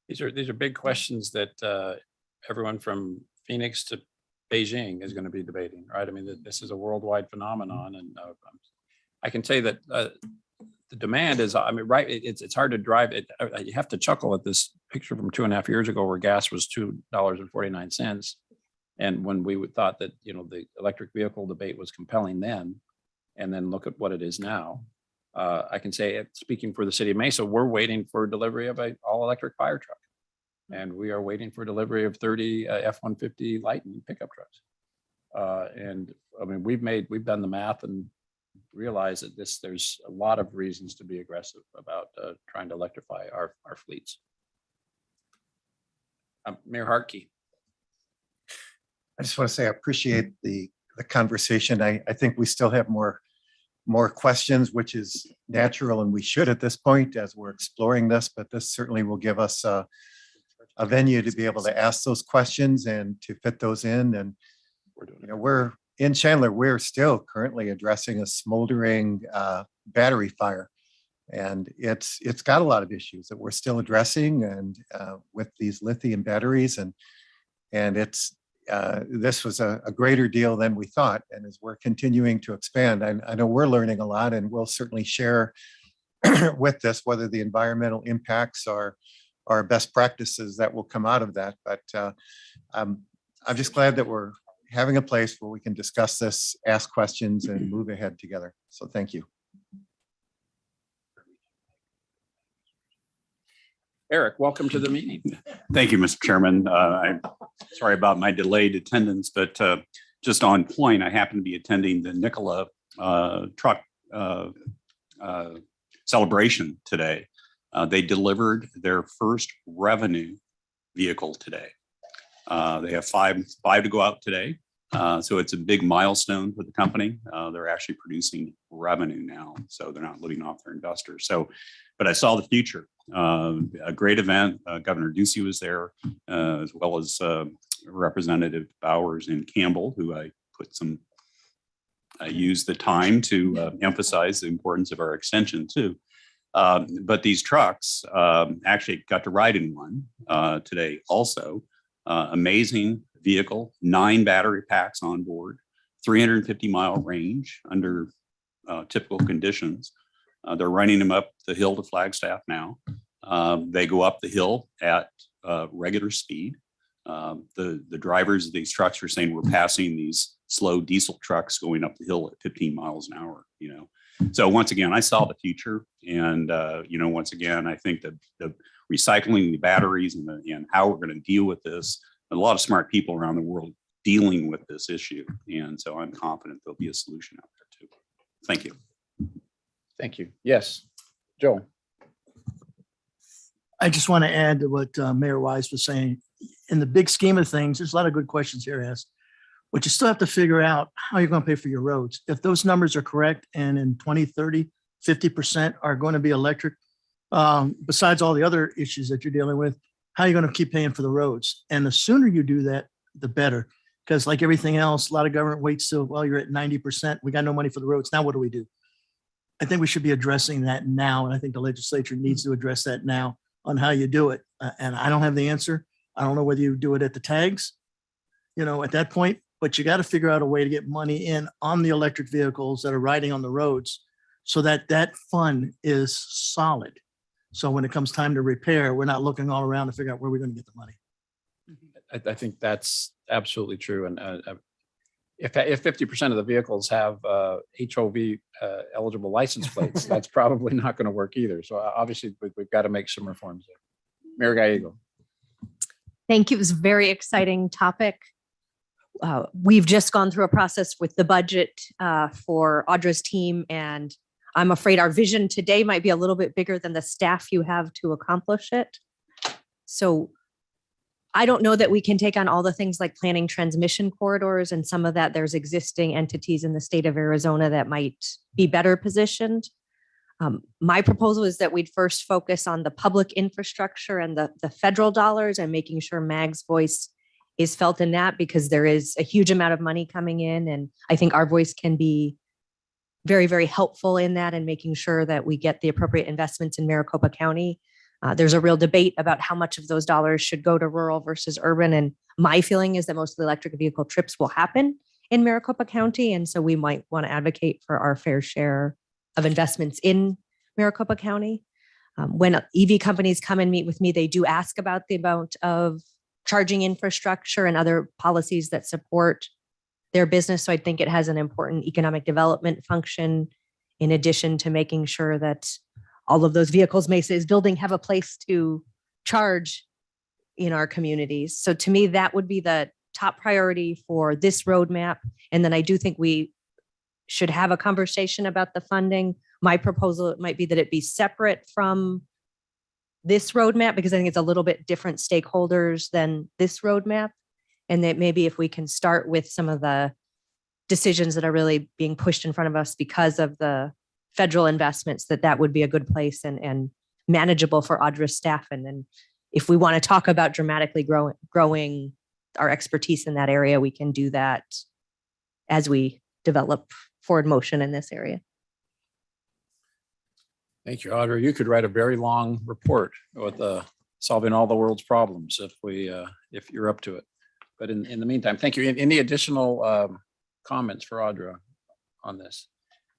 S2: These are big questions that everyone from Phoenix to Beijing is going to be debating, right? I mean, this is a worldwide phenomenon, and I can say that the demand is, I mean, right, it's hard to drive it. You have to chuckle at this picture from 2.5 years ago where gas was $2.49. And when we thought that, the electric vehicle debate was compelling then, and then look at what it is now. I can say, speaking for the city of Mesa, we're waiting for delivery of an all-electric fire truck. And we are waiting for delivery of 30 F-150 Lightning pickup trucks. And I mean, we've done the math and realized that there's a lot of reasons to be aggressive about trying to electrify our fleets. Mayor Hartke.
S10: I just want to say I appreciate the conversation. I think we still have more questions, which is natural, and we should at this point as we're exploring this, but this certainly will give us a venue to be able to ask those questions and to fit those in. And we're in Chandler, we're still currently addressing a smoldering battery fire, and it's got a lot of issues that we're still addressing, and with these lithium batteries, and it's this was a greater deal than we thought. And as we're continuing to expand, I know we're learning a lot, and we'll certainly share with this whether the environmental impacts are best practices that will come out of that. But I'm just glad that we're having a place where we can discuss this, ask questions, and move ahead together. So thank you.
S2: Eric, welcome to the meeting.
S16: Thank you, Mr. Chairman. I'm sorry about my delayed attendance, but just on point, I happen to be attending the Nikola truck celebration today. They delivered their first revenue vehicle today. They have five to go out today. So it's a big milestone for the company. They're actually producing revenue now, so they're not living off their investors. So, but I saw the future. A great event. Governor Ducey was there, as well as Representative Bowers and Campbell, who I used the time to emphasize the importance of our extension too. But these trucks actually got to ride in one today also. Amazing vehicle, 9 battery packs on board, 350-mile range under typical conditions. They're running them up the hill to Flagstaff now. They go up the hill at regular speed. The drivers of these trucks are saying we're passing these slow diesel trucks going up the hill at 15 miles an hour, So once again, I saw the future. And, once again, I think that the recycling the batteries and how we're going to deal with this, a lot of smart people around the world dealing with this issue. And so I'm confident there'll be a solution out there too. Thank you.
S2: Thank you. Yes, Joe.
S17: I just want to add to what Mayor Wise was saying. In the big scheme of things, there's a lot of good questions here asked, but you still have to figure out how you're going to pay for your roads. If those numbers are correct, and in 2030, 50% are going to be electric, besides all the other issues that you're dealing with, how are you going to keep paying for the roads? And the sooner you do that, the better. Because like everything else, a lot of government waits till, well, you're at 90%. We got no money for the roads. Now what do we do? I think we should be addressing that now. And I think the legislature needs to address that now on how you do it. And I don't have the answer. I don't know whether you do it at the tags, at that point, but you got to figure out a way to get money in on the electric vehicles that are riding on the roads so that that fund is solid. So when it comes time to repair, we're not looking all around to figure out where we're going to get the money.
S2: I think that's absolutely true. And if 50% of the vehicles have HOV eligible license plates, that's probably not going to work either. So obviously we've got to make some reforms there. Mayor Gallego.
S18: Thank you. It was a very exciting topic. We've just gone through a process with the budget for Audra's team, and I'm afraid our vision today might be a little bit bigger than the staff you have to accomplish it. So I don't know that we can take on all the things like planning transmission corridors and some of that. There's existing entities in the state of Arizona that might be better positioned. My proposal is that we'd first focus on the public infrastructure and the federal dollars and making sure MAG's voice is felt in that, because there is a huge amount of money coming in. And I think our voice can be very, very helpful in that and making sure that we get the appropriate investments in Maricopa County. There's a real debate about how much of those dollars should go to rural versus urban. And my feeling is that most of the electric vehicle trips will happen in Maricopa County. And so we might want to advocate for our fair share of investments in Maricopa County. When EV companies come and meet with me, they do ask about the amount of charging infrastructure and other policies that support their business. So I think it has an important economic development function, in addition to making sure that all of those vehicles Mesa's building have a place to charge in our communities. So to me, that would be the top priority for this roadmap. And then I do think we should have a conversation about the funding. My proposal might be that it be separate from this roadmap, because I think it's a little bit different stakeholders than this roadmap. And that maybe if we can start with some of the decisions that are really being pushed in front of us because of the federal investments, that would be a good place and manageable for Audra's staff. And then if we want to talk about dramatically growing our expertise in that area, we can do that as we develop forward motion in this area.
S2: Thank you, Audra. You could write a very long report with solving all the world's problems if you're up to it. But in the meantime, thank you. Any additional comments for Audra on this?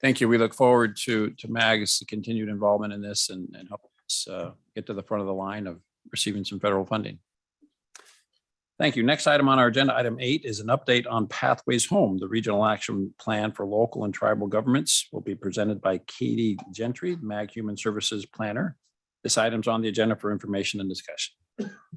S2: Thank you. We look forward to MAG's continued involvement in this and help us get to the front of the line of receiving some federal funding. Thank you. Next item on our agenda, item 8, is an update on Pathways Home, the regional action plan for local and tribal governments. Will be presented by Katie Gentry, MAG Human Services Planner. This item's on the agenda for information and discussion.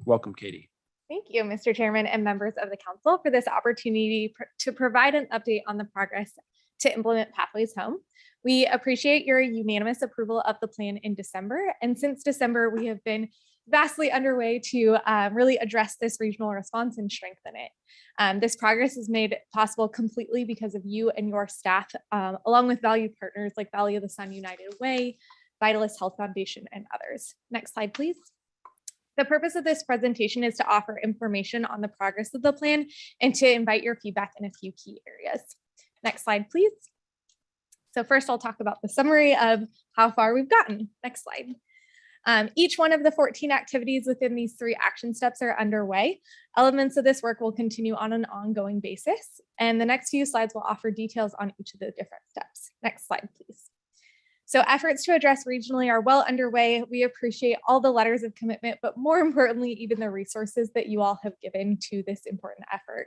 S2: Welcome, Katie.
S19: Thank you, Mr. Chairman and members of the council, for this opportunity to provide an update on the progress to implement Pathways Home. We appreciate your unanimous approval of the plan in December. And since December, we have been vastly underway to really address this regional response and strengthen it. This progress is made possible completely because of you and your staff, along with valued partners like Valley of the Sun United Way, Vitalist Health Foundation, and others. Next slide, please. The purpose of this presentation is to offer information on the progress of the plan and to invite your feedback in a few key areas. Next slide, please. So first, I'll talk about the summary of how far we've gotten. Next slide. Each one of the 14 activities within these 3 action steps are underway. Elements of this work will continue on an ongoing basis, and the next few slides will offer details on each of the different steps. Next slide, please. So efforts to address regionally are well underway. We appreciate all the letters of commitment, but more importantly, even the resources that you all have given to this important effort.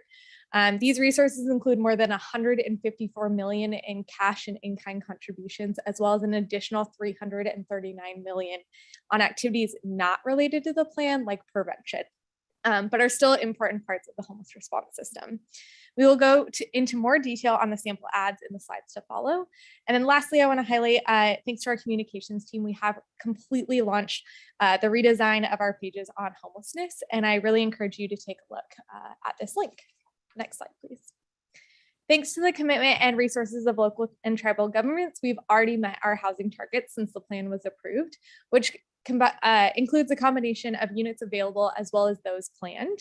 S19: These resources include more than $154 million in cash and in-kind contributions, as well as an additional $339 million on activities not related to the plan, like prevention, but are still important parts of the homeless response system. We will go into more detail on the sample ads in the slides to follow. And then lastly, I want to highlight, thanks to our communications team, we have completely launched the redesign of our pages on homelessness. And I really encourage you to take a look at this link. Next slide, please. Thanks to the commitment and resources of local and tribal governments, we've already met our housing targets since the plan was approved, which includes a combination of units available as well as those planned.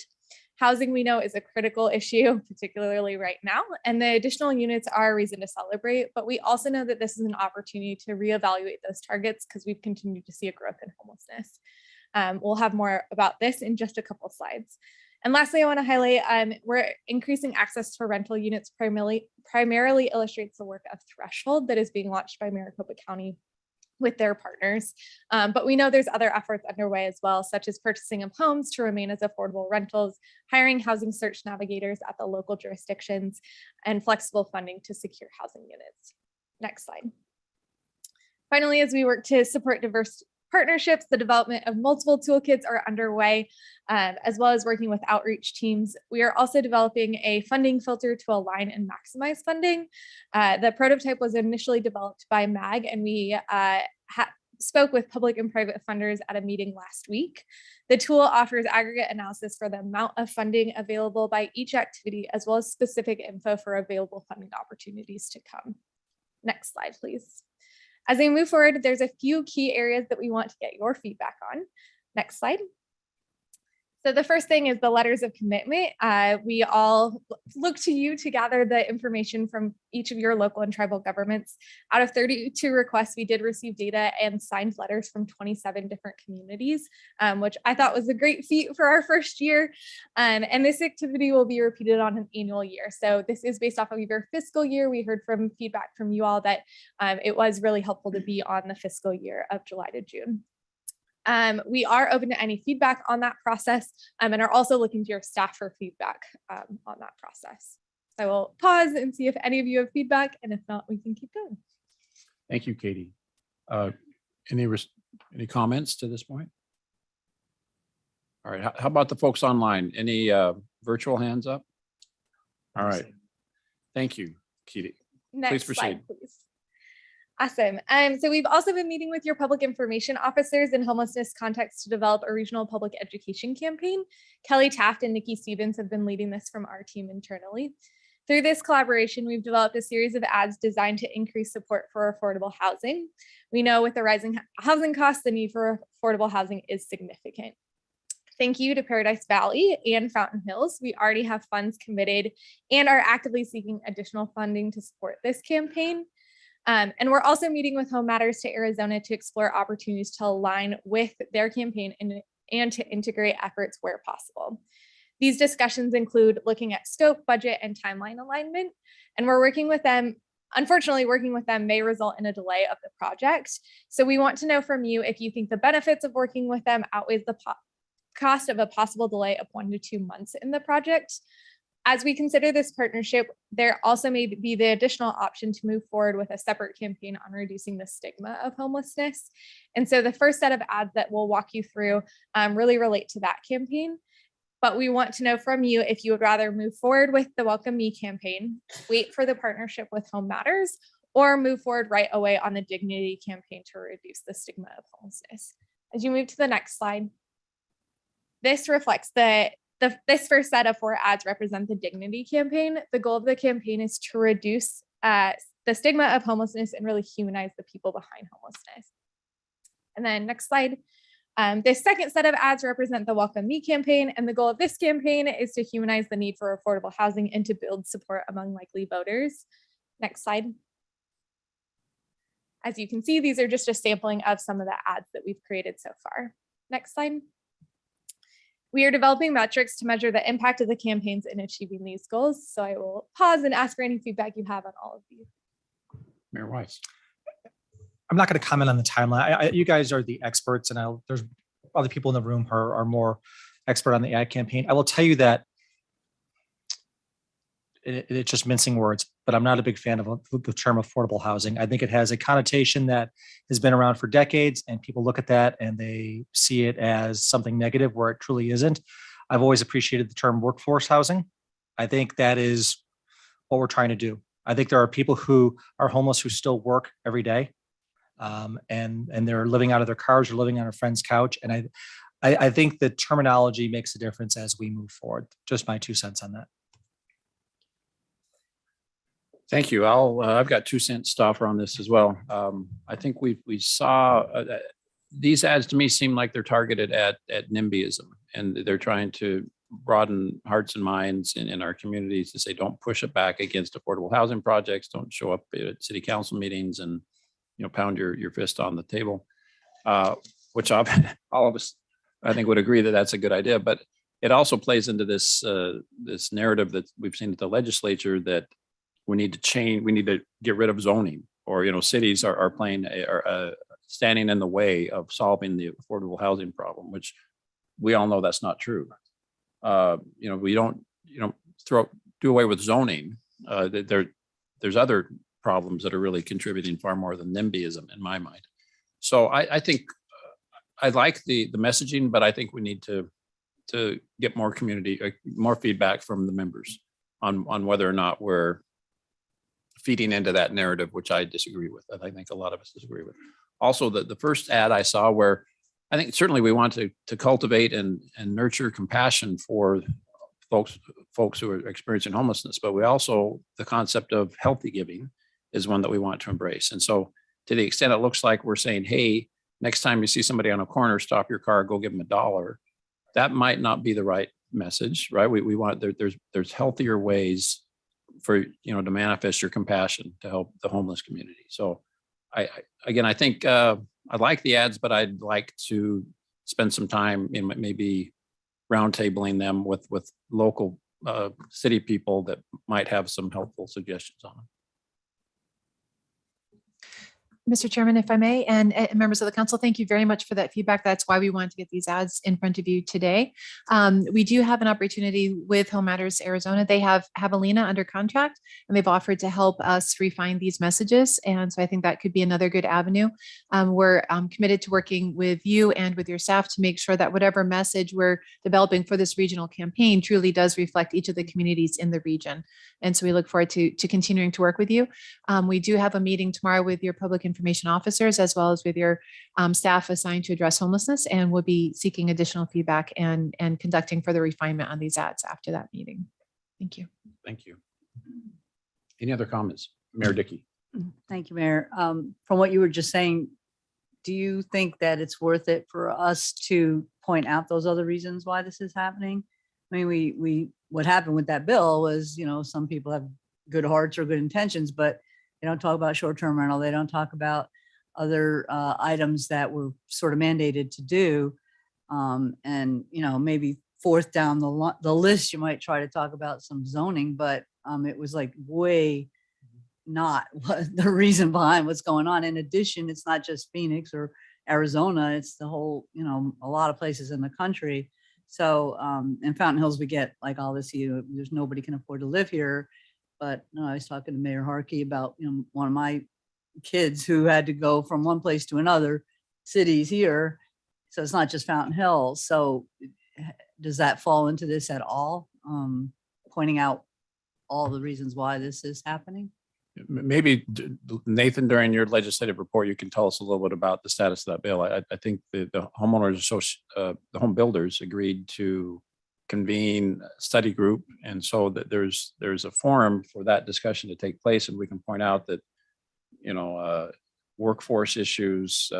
S19: Housing, we know, is a critical issue, particularly right now, and the additional units are a reason to celebrate, but we also know that this is an opportunity to reevaluate those targets because we've continued to see a growth in homelessness. We'll have more about this in just a couple of slides. And lastly, I want to highlight, we're increasing access for rental units primarily illustrates the work of Threshold that is being launched by Maricopa County with their partners. But we know there's other efforts underway as well, such as purchasing of homes to remain as affordable rentals, hiring housing search navigators at the local jurisdictions, and flexible funding to secure housing units. Next slide. Finally, as we work to support diverse partnerships, the development of multiple toolkits are underway, as well as working with outreach teams. We are also developing a funding filter to align and maximize funding. The prototype was initially developed by MAG, and we spoke with public and private funders at a meeting last week. The tool offers aggregate analysis for the amount of funding available by each activity, as well as specific info for available funding opportunities to come. Next slide, please. As we move forward, there's a few key areas that we want to get your feedback on. Next slide. So the first thing is the letters of commitment. We all look to you to gather the information from each of your local and tribal governments. Out of 32 requests, we did receive data and signed letters from 27 different communities, which I thought was a great feat for our first year. And this activity will be repeated on an annual year. So this is based off of your fiscal year. We heard from feedback from you all that it was really helpful to be on the fiscal year of July to June. We are open to any feedback on that process and are also looking to your staff for feedback on that process. I will pause and see if any of you have feedback, and if not, we can keep going.
S2: Thank you, Katie. Any comments to this point? All right, how about the folks online? Any virtual hands up? All right, thank you, Katie.
S19: Next
S2: Please proceed.
S19: slide, please. Awesome. So we've also been meeting with your public information officers in homelessness context to develop a regional public education campaign. Kelly Taft and Nikki Stevens have been leading this from our team internally. Through this collaboration, we've developed a series of ads designed to increase support for affordable housing. We know with the rising housing costs, the need for affordable housing is significant. Thank you to Paradise Valley and Fountain Hills. We already have funds committed and are actively seeking additional funding to support this campaign. And we're also meeting with Home Matters to Arizona to explore opportunities to align with their campaign and to integrate efforts where possible. These discussions include looking at scope, budget, and timeline alignment. And we're working with them. Unfortunately, working with them may result in a delay of the project. So we want to know from you if you think the benefits of working with them outweighs the cost of a possible delay of 1 to 2 months in the project. As we consider this partnership, there also may be the additional option to move forward with a separate campaign on reducing the stigma of homelessness. And so the first set of ads that we'll walk you through really relate to that campaign. But we want to know from you if you would rather move forward with the Welcome Me campaign, wait for the partnership with Home Matters, or move forward right away on the Dignity campaign to reduce the stigma of homelessness. As you move to the next slide, this reflects this first set of 4 ads represent the Dignity campaign. The goal of the campaign is to reduce the stigma of homelessness and really humanize the people behind homelessness. And then next slide. This second set of ads represent the Welcome Me campaign. And the goal of this campaign is to humanize the need for affordable housing and to build support among likely voters. Next slide. As you can see, these are just a sampling of some of the ads that we've created so far. Next slide. We are developing metrics to measure the impact of the campaigns in achieving these goals. So I will pause and ask for any feedback you have on all of these.
S2: Mayor Weiss.
S7: I'm not going to comment on the timeline. You guys are the experts, and there's other people in the room who are more expert on the ad campaign. I will tell you that it's just mincing words, but I'm not a big fan of the term affordable housing. I think it has a connotation that has been around for decades, and people look at that and they see it as something negative where it truly isn't. I've always appreciated the term workforce housing. I think that is what we're trying to do. I think there are people who are homeless who still work every day, and they're living out of their cars or living on a friend's couch. And I think the terminology makes a difference as we move forward. Just my 2 cents on that.
S2: Thank you. I've got 2 cent stuffer on this as well. I think we saw these ads to me seem like they're targeted at NIMBYism, and they're trying to broaden hearts and minds in our communities to say, don't push it back against affordable housing projects. Don't show up at city council meetings and pound your fist on the table, which all of us I think would agree that that's a good idea. But it also plays into this this narrative that we've seen at the legislature that we need to change. We need to get rid of zoning, or cities are playing standing in the way of solving the affordable housing problem, which we all know that's not true. We don't, do away with zoning. There's other problems that are really contributing far more than NIMBYism in my mind. So I think I like the messaging, but I think we need to get more more feedback from the members on whether or not we're feeding into that narrative, which I disagree with. I think a lot of us disagree with. Also, the first ad I saw where I think certainly we want to cultivate and nurture compassion for folks who are experiencing homelessness, but we also, the concept of healthy giving is one that we want to embrace. And so to the extent it looks like we're saying, hey, next time you see somebody on a corner, stop your car, go give them $1. That might not be the right message, right? We want, there's healthier ways for, to manifest your compassion to help the homeless community. So I think I like the ads, but I'd like to spend some time in maybe roundtabling them with local city people that might have some helpful suggestions on them.
S4: Mr. Chairman, if I may, and members of the council, thank you very much for that feedback. That's why we wanted to get these ads in front of you today. We do have an opportunity with Home Matters Arizona. They have Alina under contract, and they've offered to help us refine these messages. And so I think that could be another good avenue. We're committed to working with you and with your staff to make sure that whatever message we're developing for this regional campaign truly does reflect each of the communities in the region. And so we look forward to continuing to work with you. We do have a meeting tomorrow with your public information officers, as well as with your staff assigned to address homelessness, and we'll be seeking additional feedback and conducting further refinement on these ads after that meeting. Thank you.
S2: Thank you. Any other comments? Mayor Dickey.
S15: Thank you, Mayor. From what you were just saying, do you think that it's worth it for us to point out those other reasons why this is happening? I mean, what happened with that bill was, some people have good hearts or good intentions, but they don't talk about short-term rental. They don't talk about other items that were sort of mandated to do. And, maybe fourth down the list, you might try to talk about some zoning, but it was like way not the reason behind what's going on. In addition, it's not just Phoenix or Arizona, it's the whole, a lot of places in the country. So in Fountain Hills, we get like all this, there's nobody can afford to live here. But I was talking to Mayor Harkey about, one of my kids who had to go from one place to another, cities here. So it's not just Fountain Hills. So does that fall into this at all? Pointing out all the reasons why this is happening?
S2: Maybe Nathan, during your legislative report, you can tell us a little bit about the status of that bill. I think the homeowners, the home builders agreed to convene a study group, and so that there's a forum for that discussion to take place, and we can point out that workforce issues,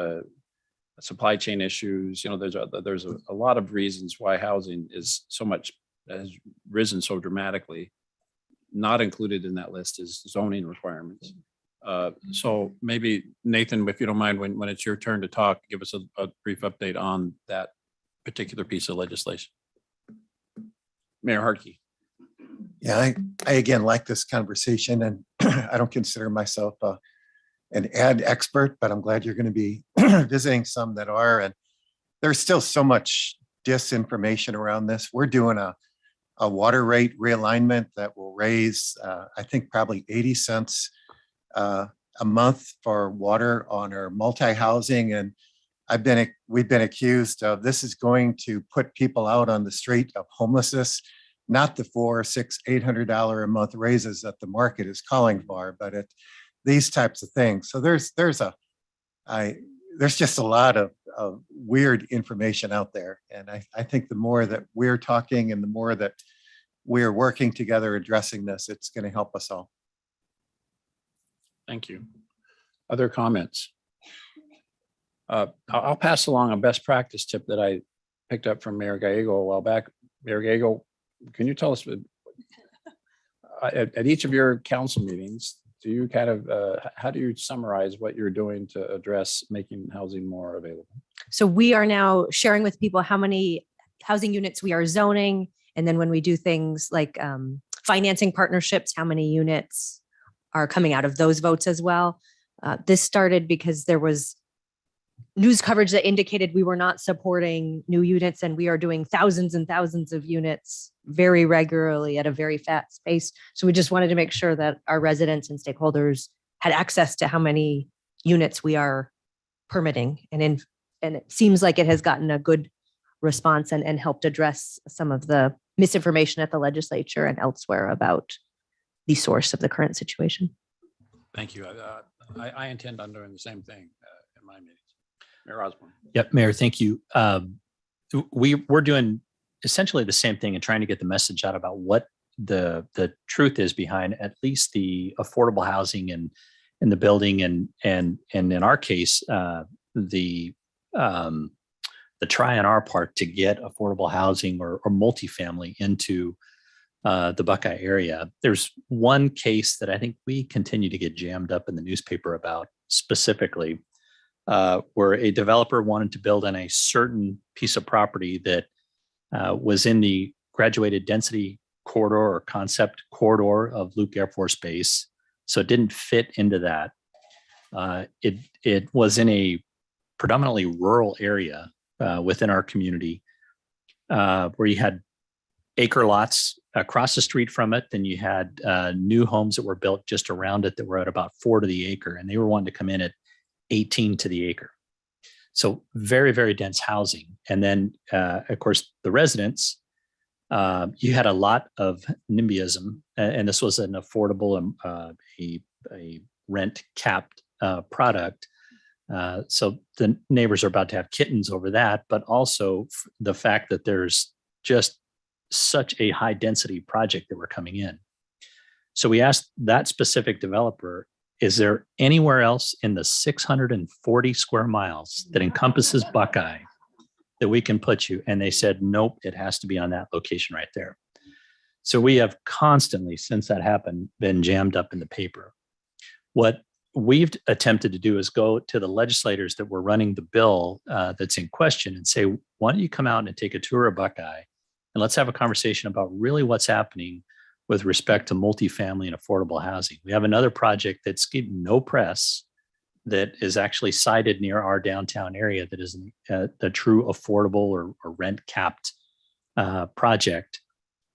S2: supply chain issues, there's a lot of reasons why housing is has risen so dramatically. Not included in that list is zoning requirements. So maybe Nathan, if you don't mind, when it's your turn to talk, give us a brief update on that particular piece of legislation. Mayor Harkey.
S10: Yeah, I again like this conversation, and I don't consider myself an ad expert, but I'm glad you're going to be visiting some that are. And there's still so much disinformation around this. We're doing a water rate realignment that will raise, I think, probably 80 cents a month for water on our multi-housing. And we've been accused of this is going to put people out on the street of homelessness, not the $400, $600, $800 a month raises that the market is calling for, but these types of things. So there's just a lot of weird information out there. And I think the more that we're talking and the more that we're working together addressing this, it's going to help us all.
S2: Thank you. Other comments? I'll pass along a best practice tip that I picked up from Mayor Gallego a while back. Mayor Gallego, can you tell us at each of your council meetings, do you how do you summarize what you're doing to address making housing more available?
S18: So we are now sharing with people how many housing units we are zoning. And then when we do things like financing partnerships, how many units are coming out of those votes as well. This started because there was news coverage that indicated we were not supporting new units, and we are doing thousands and thousands of units very regularly at a very fast pace. So we just wanted to make sure that our residents and stakeholders had access to how many units we are permitting. And it seems like it has gotten a good response and helped address some of the misinformation at the legislature and elsewhere about the source of the current situation.
S2: Thank you. I intend on doing the same thing in my meetings. Mayor Osborne.
S7: Yep, Mayor, thank you. We're doing essentially the same thing and trying to get the message out about what the truth is behind at least the affordable housing in the building, and in our case, the try on our part to get affordable housing or multifamily into the Buckeye area. There's one case that I think we continue to get jammed up in the newspaper about specifically, where a developer wanted to build on a certain piece of property that was in the graduated density corridor or concept corridor of Luke Air Force Base. So it didn't fit into that. It was in a predominantly rural area within our community, where you had acre lots across the street from it. Then you had new homes that were built just around it that were at about 4 to the acre, and they were wanting to come in at 18 to the acre. So very, very dense housing. And then, of course, the residents, you had a lot of NIMBYism, and this was an affordable, a rent capped product. So the neighbors are about to have kittens over that, but also the fact that there's just such a high density project that were coming in. So we asked that specific developer, is there anywhere else in the 640 square miles that encompasses Buckeye that we can put you? And they said, nope, it has to be on that location right there. So we have constantly, since that happened, been jammed up in the paper. What we've attempted to do is go to the legislators that were running the bill that's in question and say, why don't you come out and take a tour of Buckeye, and let's have a conversation about really what's happening with respect to multifamily and affordable housing. We have another project that's getting no press that is actually sited near our downtown area that is a true affordable or rent capped project.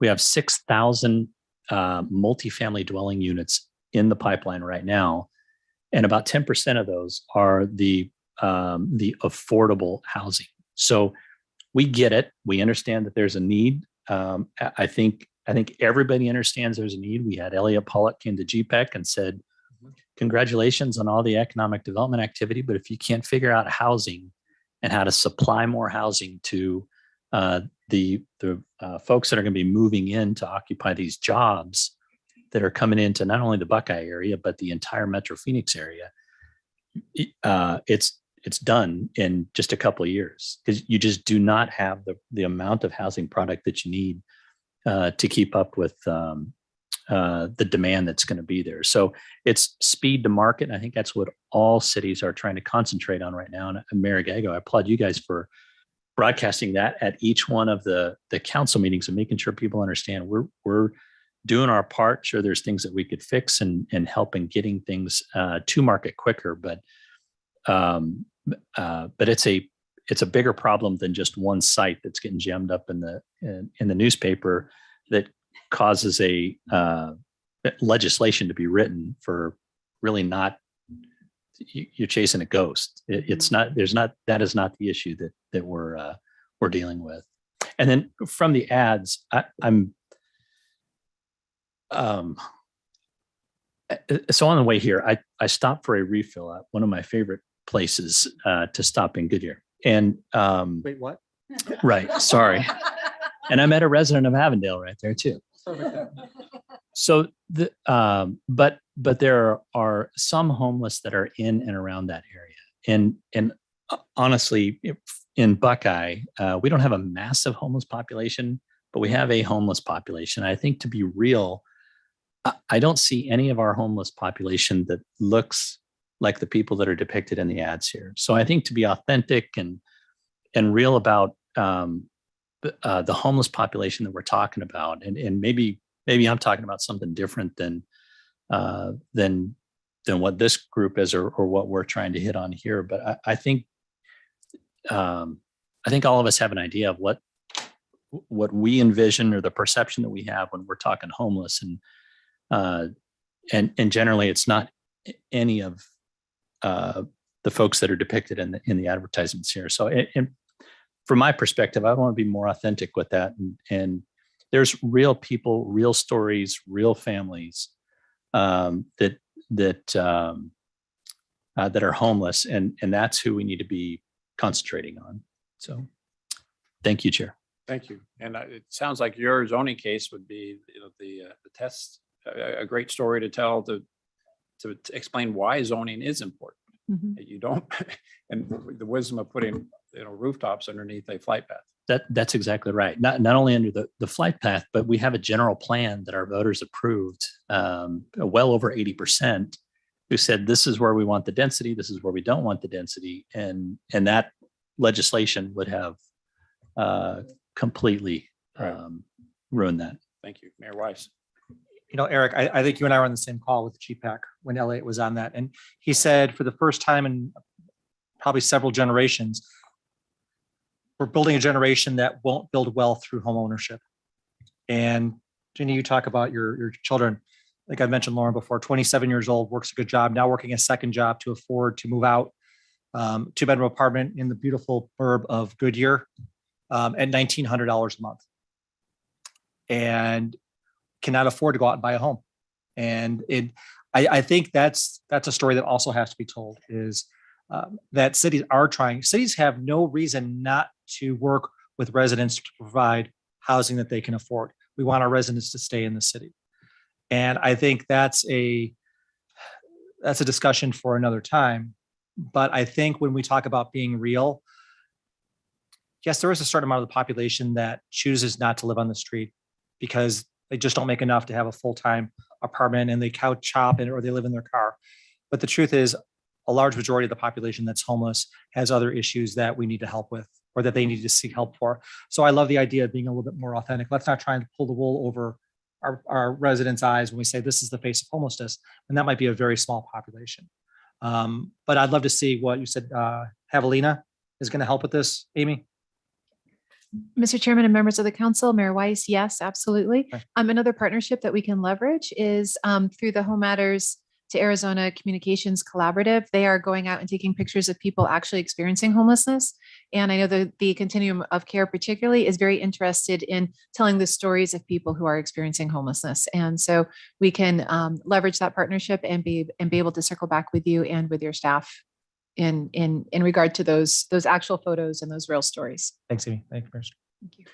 S7: We have 6,000 multifamily dwelling units in the pipeline right now, and about 10% of those are the affordable housing. So we get it. We understand that there's a need. I think everybody understands there's a need. We had Elliot Pollock came to GPEC and said, congratulations on all the economic development activity, but if you can't figure out housing and how to supply more housing to the folks that are going to be moving in to occupy these jobs that are coming into not only the Buckeye area, but the entire Metro Phoenix area, it's done in just a couple of years, because you just do not have the amount of housing product that you need to keep up with the demand that's going to be there. So it's speed to market. And I think that's what all cities are trying to concentrate on right now. And Mayor Gago, I applaud you guys for broadcasting that at each one of the council meetings and making sure people understand we're doing our part. Sure, there's things that we could fix and help in getting things to market quicker, but it's a bigger problem than just one site that's getting jammed up in the newspaper that causes a legislation to be written for really not, you're chasing a ghost. It's not, that is not the issue that we're dealing with. And then from the ads, so on the way here, I stopped for a refill at one of my favorite places to stop in Goodyear. And wait, what?
S2: Right, sorry. And I met a resident of Avondale right there too. So but there are some homeless that are in and around that area. And honestly, in Buckeye, we don't have a massive homeless population, but we have a homeless population. I think, to be real, I don't see any of our homeless population that looks like the people that are depicted in the ads here. So I think to be authentic and real about the homeless population that we're talking about, and maybe I'm talking about something different than what this group is or what we're trying to hit on here. But I think
S20: I think all of us have an idea of what we envision or the perception that we have when we're talking homeless, and generally it's not any of the folks that are depicted in the advertisements here. So from my perspective, I want to be more authentic with that. And there's real people, real stories, real families that are homeless, and that's who we need to be concentrating on. So, thank you, Chair.
S2: Thank you. And it sounds like your zoning case would be, the test, a great story to tell to explain why zoning is important. You don't, and the wisdom of putting, rooftops underneath a flight path.
S20: That's exactly right. Not only under the flight path, but we have a general plan that our voters approved, well over 80%, who said this is where we want the density, this is where we don't want the density, and that legislation would have completely ruined that.
S2: Thank you, Mayor Weiss.
S7: Eric, I think you and I were on the same call with GPAC when Elliot was on that. And he said for the first time in probably several generations, we're building a generation that won't build wealth through home ownership. And Jenny, you talk about your children. Like I mentioned Lauren before, 27 years old, works a good job, now working a second job to afford to move out, 2-bedroom apartment in the beautiful burb of Goodyear at $1,900 a month. And cannot afford to go out and buy a home. And I think that's a story that also has to be told, is that cities have no reason not to work with residents to provide housing that they can afford. We want our residents to stay in the city. And I think that's a discussion for another time. But I think when we talk about being real, yes, there is a certain amount of the population that chooses not to live on the street because they just don't make enough to have a full-time apartment, and they couch hop or they live in their car. But the truth is, a large majority of the population that's homeless has other issues that we need to help with, or that they need to seek help for. So I love the idea of being a little bit more authentic. Let's not try and pull the wool over our residents' eyes when we say this is the face of homelessness, and that might be a very small population. But I'd love to see what you said. Javelina is going to help with this, Amy.
S4: Mr. Chairman and members of the council, Mayor Weiss, yes, absolutely.
S7: Okay.
S4: Another partnership that we can leverage is through the Home Matters to Arizona Communications Collaborative. They are going out and taking pictures of people actually experiencing homelessness. And I know the Continuum of Care particularly is very interested in telling the stories of people who are experiencing homelessness. And so we can leverage that partnership and be able to circle back with you and with your staff in regard to those actual photos and those real stories.
S7: Thanks, Amy. Thank you, First.
S4: Thank you.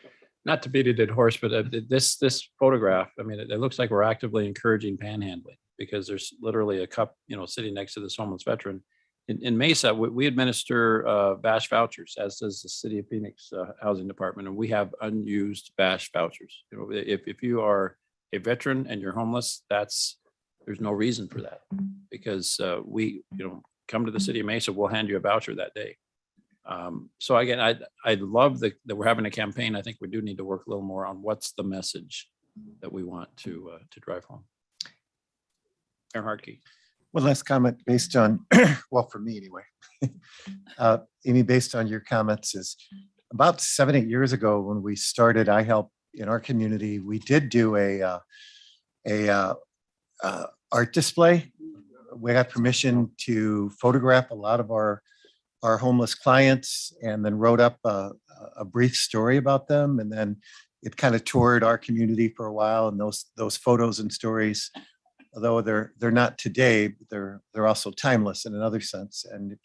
S2: Not to beat a dead horse, but this photograph, I mean, it looks like we're actively encouraging panhandling, because there's literally a cup, sitting next to this homeless veteran. In Mesa, we administer BASH vouchers, as does the City of Phoenix Housing Department, and we have unused BASH vouchers. If you are a veteran and you're homeless, there's no reason for that, because we come to the City of Mesa, we'll hand you a voucher that day. So again, I love that we're having a campaign. I think we do need to work a little more on what's the message that we want to drive home. Mayor Hartke.
S10: One last comment based on, well, for me anyway. Amy, based on your comments, is about 7-8 years ago when we started iHelp in our community, we did do a art display. We got permission to photograph a lot of our homeless clients, and then wrote up a brief story about them. And then it kind of toured our community for a while. And those photos and stories, although they're not today, but they're also timeless in another sense. And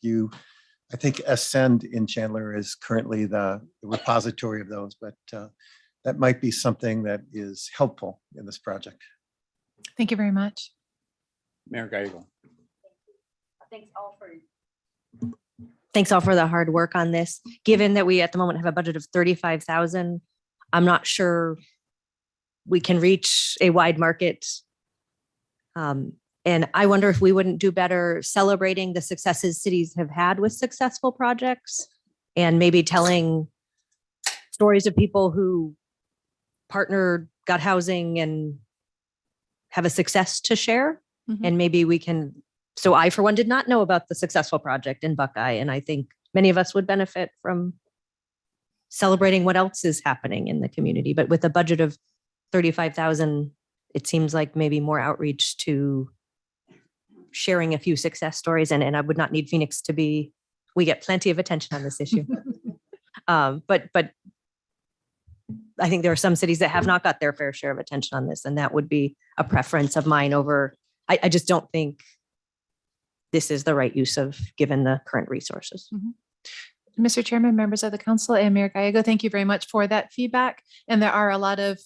S10: I think Ascend in Chandler is currently the repository of those, but that might be something that is helpful in this project.
S4: Thank you very much.
S2: Mayor Geigel.
S18: Thanks all for the hard work on this. Given that we at the moment have a budget of 35,000, I'm not sure we can reach a wide market. And I wonder if we wouldn't do better celebrating the successes cities have had with successful projects, and maybe telling stories of people who partnered, got housing, and have a success to share.
S4: Mhm.
S18: And maybe we can, so I, for one, did not know about the successful project in Buckeye. And I think many of us would benefit from celebrating what else is happening in the community. But with a budget of 35,000, it seems like maybe more outreach to sharing a few success stories. And I would not need Phoenix to be, we get plenty of attention on this issue. But I think there are some cities that have not got their fair share of attention on this, and that would be a preference of mine over, I just don't think this is the right use of, given the current resources.
S4: Mr. Chairman, members of the council, and Mayor Gallego, thank you very much for that feedback. And there are a lot of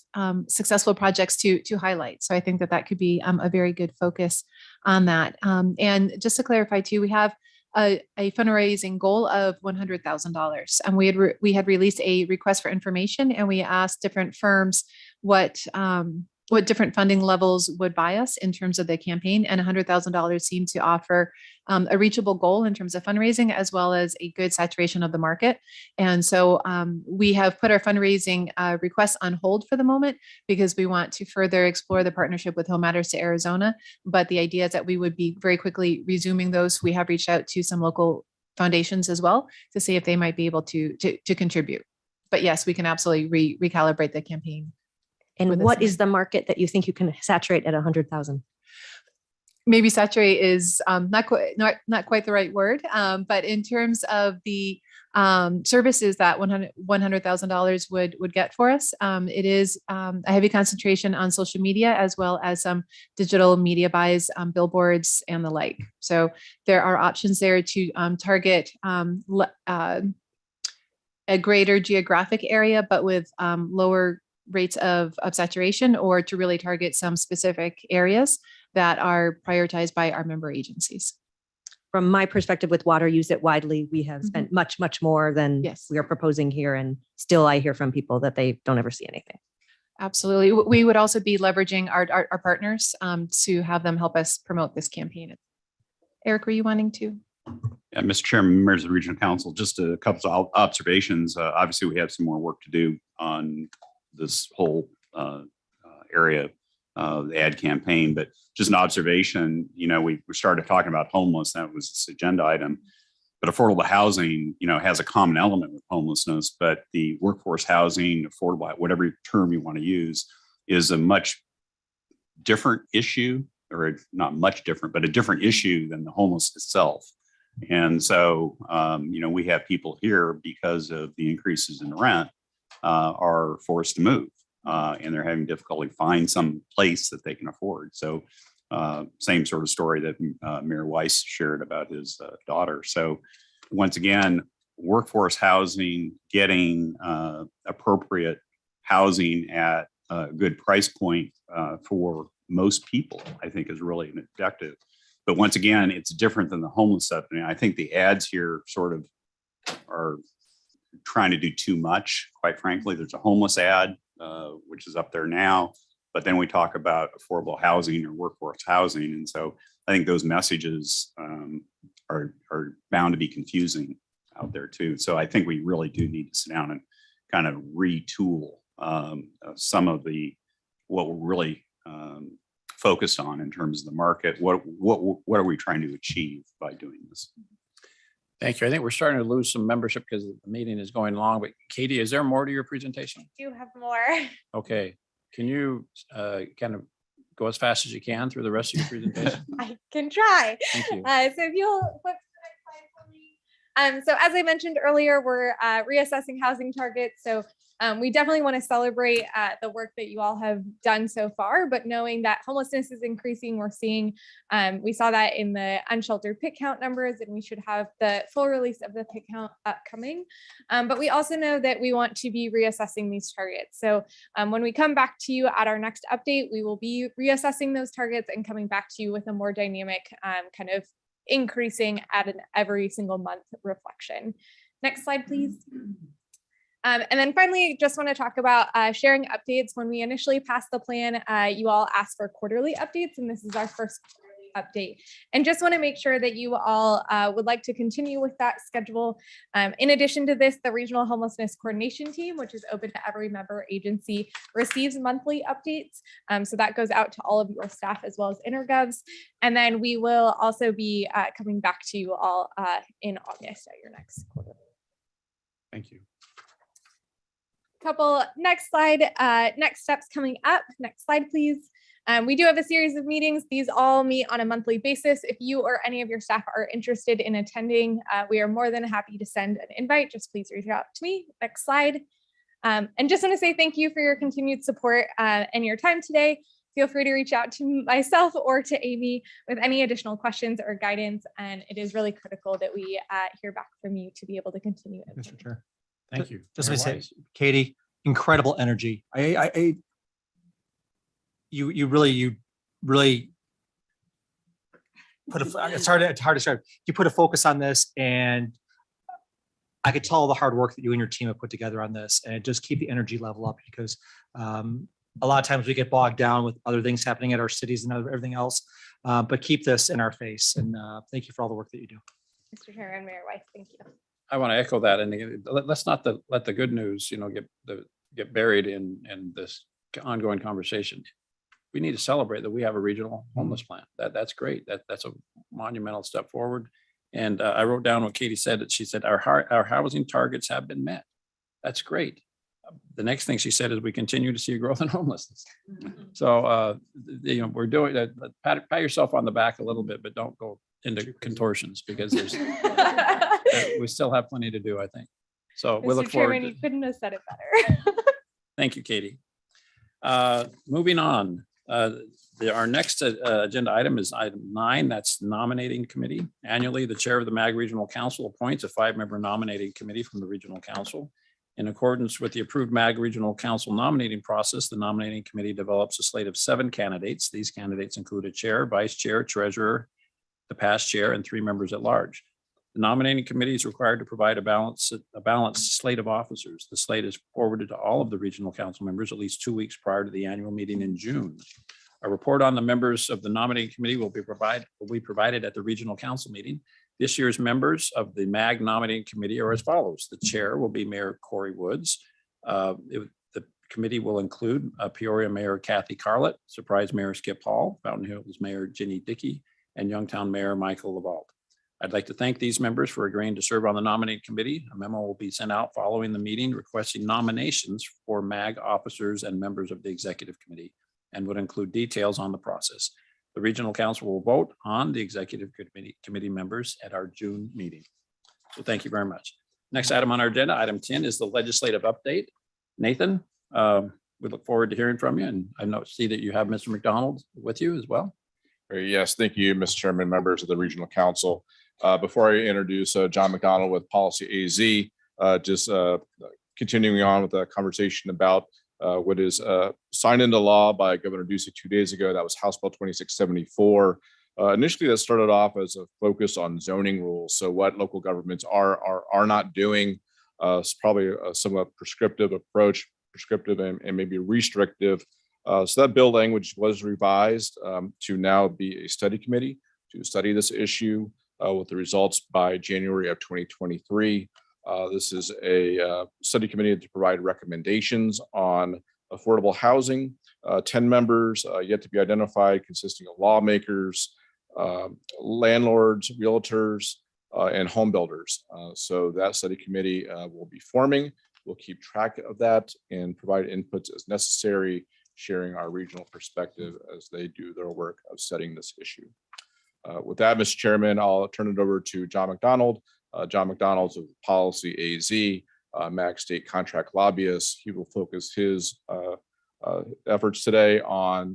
S4: successful projects to highlight. So I think that that could be a very good focus on that. And just to clarify too, we have a fundraising goal of $100,000. And we had released a request for information, and we asked different firms what different funding levels would buy us in terms of the campaign, and $100,000 seemed to offer a reachable goal in terms of fundraising, as well as a good saturation of the market. And so we have put our fundraising requests on hold for the moment because we want to further explore the partnership with Home Matters to Arizona. But the idea is that we would be very quickly resuming those. We have reached out to some local foundations as well to see if they might be able to contribute. But yes, we can absolutely recalibrate the campaign.
S18: And what is the market that you think you can saturate at 100,000?
S4: Maybe saturate is not quite the right word, but in terms of the services that $100,000 would get for us, it is a heavy concentration on social media, as well as some digital media buys, billboards and the like. So there are options there to target a greater geographic area, but with lower rates of saturation, or to really target some specific areas that are prioritized by our member agencies.
S18: From my perspective, with water, use it widely, we have spent much, much more than we are proposing here. And still I hear from people that they don't ever see anything.
S4: Absolutely. We would also be leveraging our partners to have them help us promote this campaign. Eric, were you wanting to?
S16: Yeah, Mr. Chairman, members of the Regional Council, just a couple of observations. Obviously, we have some more work to do on this whole area of the ad campaign, but just an observation, we started talking about homeless, that was this agenda item, but affordable housing, has a common element with homelessness, but the workforce housing, affordable, whatever term you want to use, is a much different issue, or not much different, but a different issue than the homeless itself. And so, we have people here because of the increases in rent, are forced to move, and they're having difficulty find some place that they can afford. So same sort of story that Mayor Weiss shared about his daughter. So once again, workforce housing, getting appropriate housing at a good price point for most people, I think is really an objective. But once again, it's different than the homeless stuff. I mean, I think the ads here sort of are trying to do too much, quite frankly. There's a homeless ad, which is up there now, but then we talk about affordable housing or workforce housing. And so I think those messages are bound to be confusing out there too. So I think we really do need to sit down and kind of retool some of what we're really focused on in terms of the market. What are we trying to achieve by doing this?
S2: Thank you. I think we're starting to lose some membership because the meeting is going long, but Katie, is there more to your presentation?
S19: I do have more.
S2: Okay. Can you kind of go as fast as you can through the rest of your presentation?
S19: I can try.
S2: Thank you.
S19: So if you'll flip to the next slide for me. So as I mentioned earlier, we're reassessing housing targets. So we definitely want to celebrate the work that you all have done so far, but knowing that homelessness is increasing, we saw that in the unsheltered PIT count numbers, and we should have the full release of the PIT count upcoming. But we also know that we want to be reassessing these targets. So when we come back to you at our next update, we will be reassessing those targets and coming back to you with a more dynamic kind of increasing at an every single month reflection. Next slide, please. And then finally, just want to talk about sharing updates. When we initially passed the plan, you all asked for quarterly updates, and this is our first quarterly update. And just want to make sure that you all would like to continue with that schedule. In addition to this, the Regional Homelessness Coordination Team, which is open to every member agency, receives monthly updates. So that goes out to all of your staff as well as intergovs. And then we will also be coming back to you all in August at your next quarter.
S16: Thank you.
S19: Couple next slide, next steps coming up. Next slide, please. We do have a series of meetings. These all meet on a monthly basis. If you or any of your staff are interested in attending, we are more than happy to send an invite. Just please reach out to me. Next slide. And just want to say thank you for your continued support and your time today. Feel free to reach out to myself or to Amy with any additional questions or guidance. And it is really critical that we hear back from you to be able to continue.
S7: Mr. Chair.
S2: Thank you.
S7: Just
S2: Mayor
S7: to say,
S2: Wise.
S7: Katie, incredible energy. You really put it's hard to describe. You put a focus on this, and I could tell all the hard work that you and your team have put together on this, and just keep the energy level up, because a lot of times we get bogged down with other things happening at our cities and everything else. But keep this in our face, and thank you for all the work that you do.
S19: Mr. Chair and Mayor Weiss, thank you.
S2: I want to echo that, and again, let's not let the good news, get buried in this ongoing conversation. We need to celebrate that we have a regional homeless plan. That's great. That's a monumental step forward. And I wrote down what Katie said. That she said our housing targets have been met. That's great. The next thing she said is we continue to see growth in homelessness. So we're doing that. Pat yourself on the back a little bit, but don't go into contortions, because there's we still have plenty to do, I think. So we look
S19: Mr.
S2: forward.
S19: Chairman, you couldn't have said it better.
S2: Thank you, Katie. Moving on, our next agenda item is item 9. That's nominating committee. Annually, the chair of the MAG Regional Council appoints a 5-member nominating committee from the Regional Council. In accordance with the approved MAG Regional Council nominating process, the nominating committee develops a slate of 7 candidates. These candidates include a chair, vice chair, treasurer, the past chair, and 3 members at large. The nominating committee is required to provide a balanced slate of officers. The slate is forwarded to all of the regional council members at least 2 weeks prior to the annual meeting in June. A report on the members of the nominating committee will be provided at the regional council meeting. This year's members of the MAG nominating committee are as follows. The chair will be Mayor Corey Woods. The committee will include Peoria Mayor Kathy Carlett, Surprise Mayor Skip Hall, Fountain Hills Mayor Ginny Dickey, and Youngtown Mayor Michael Lavalde. I'd like to thank these members for agreeing to serve on the nominating committee. A memo will be sent out following the meeting requesting nominations for MAG officers and members of the executive committee, and would include details on the process. The regional council will vote on the executive committee members at our June meeting. So thank you very much. Next item on our agenda, item 10, is the legislative update. Nathan, we look forward to hearing from you, and I see that you have Mr. McDonald with you as well.
S21: Yes, thank you, Mr. Chairman, members of the Regional Council. Before I introduce John McDonald with Policy AZ, just continuing on with the conversation about what is signed into law by Governor Ducey 2 days ago. That was House Bill 2674. Initially, that started off as a focus on zoning rules. So what local governments are not doing. It's probably a somewhat prescriptive approach, and maybe restrictive. So that bill language was revised to now be a study committee to study this issue with the results by January of 2023. This is a study committee to provide recommendations on affordable housing. 10 members yet to be identified, consisting of lawmakers, landlords, realtors, and home builders. So that study committee will be forming. We'll keep track of that and provide inputs as necessary, sharing our regional perspective as they do their work of studying this issue. With that, Mr. Chairman, I'll turn it over to John McDonald. John McDonald's of Policy AZ, MAG state contract lobbyist. He will focus his efforts today on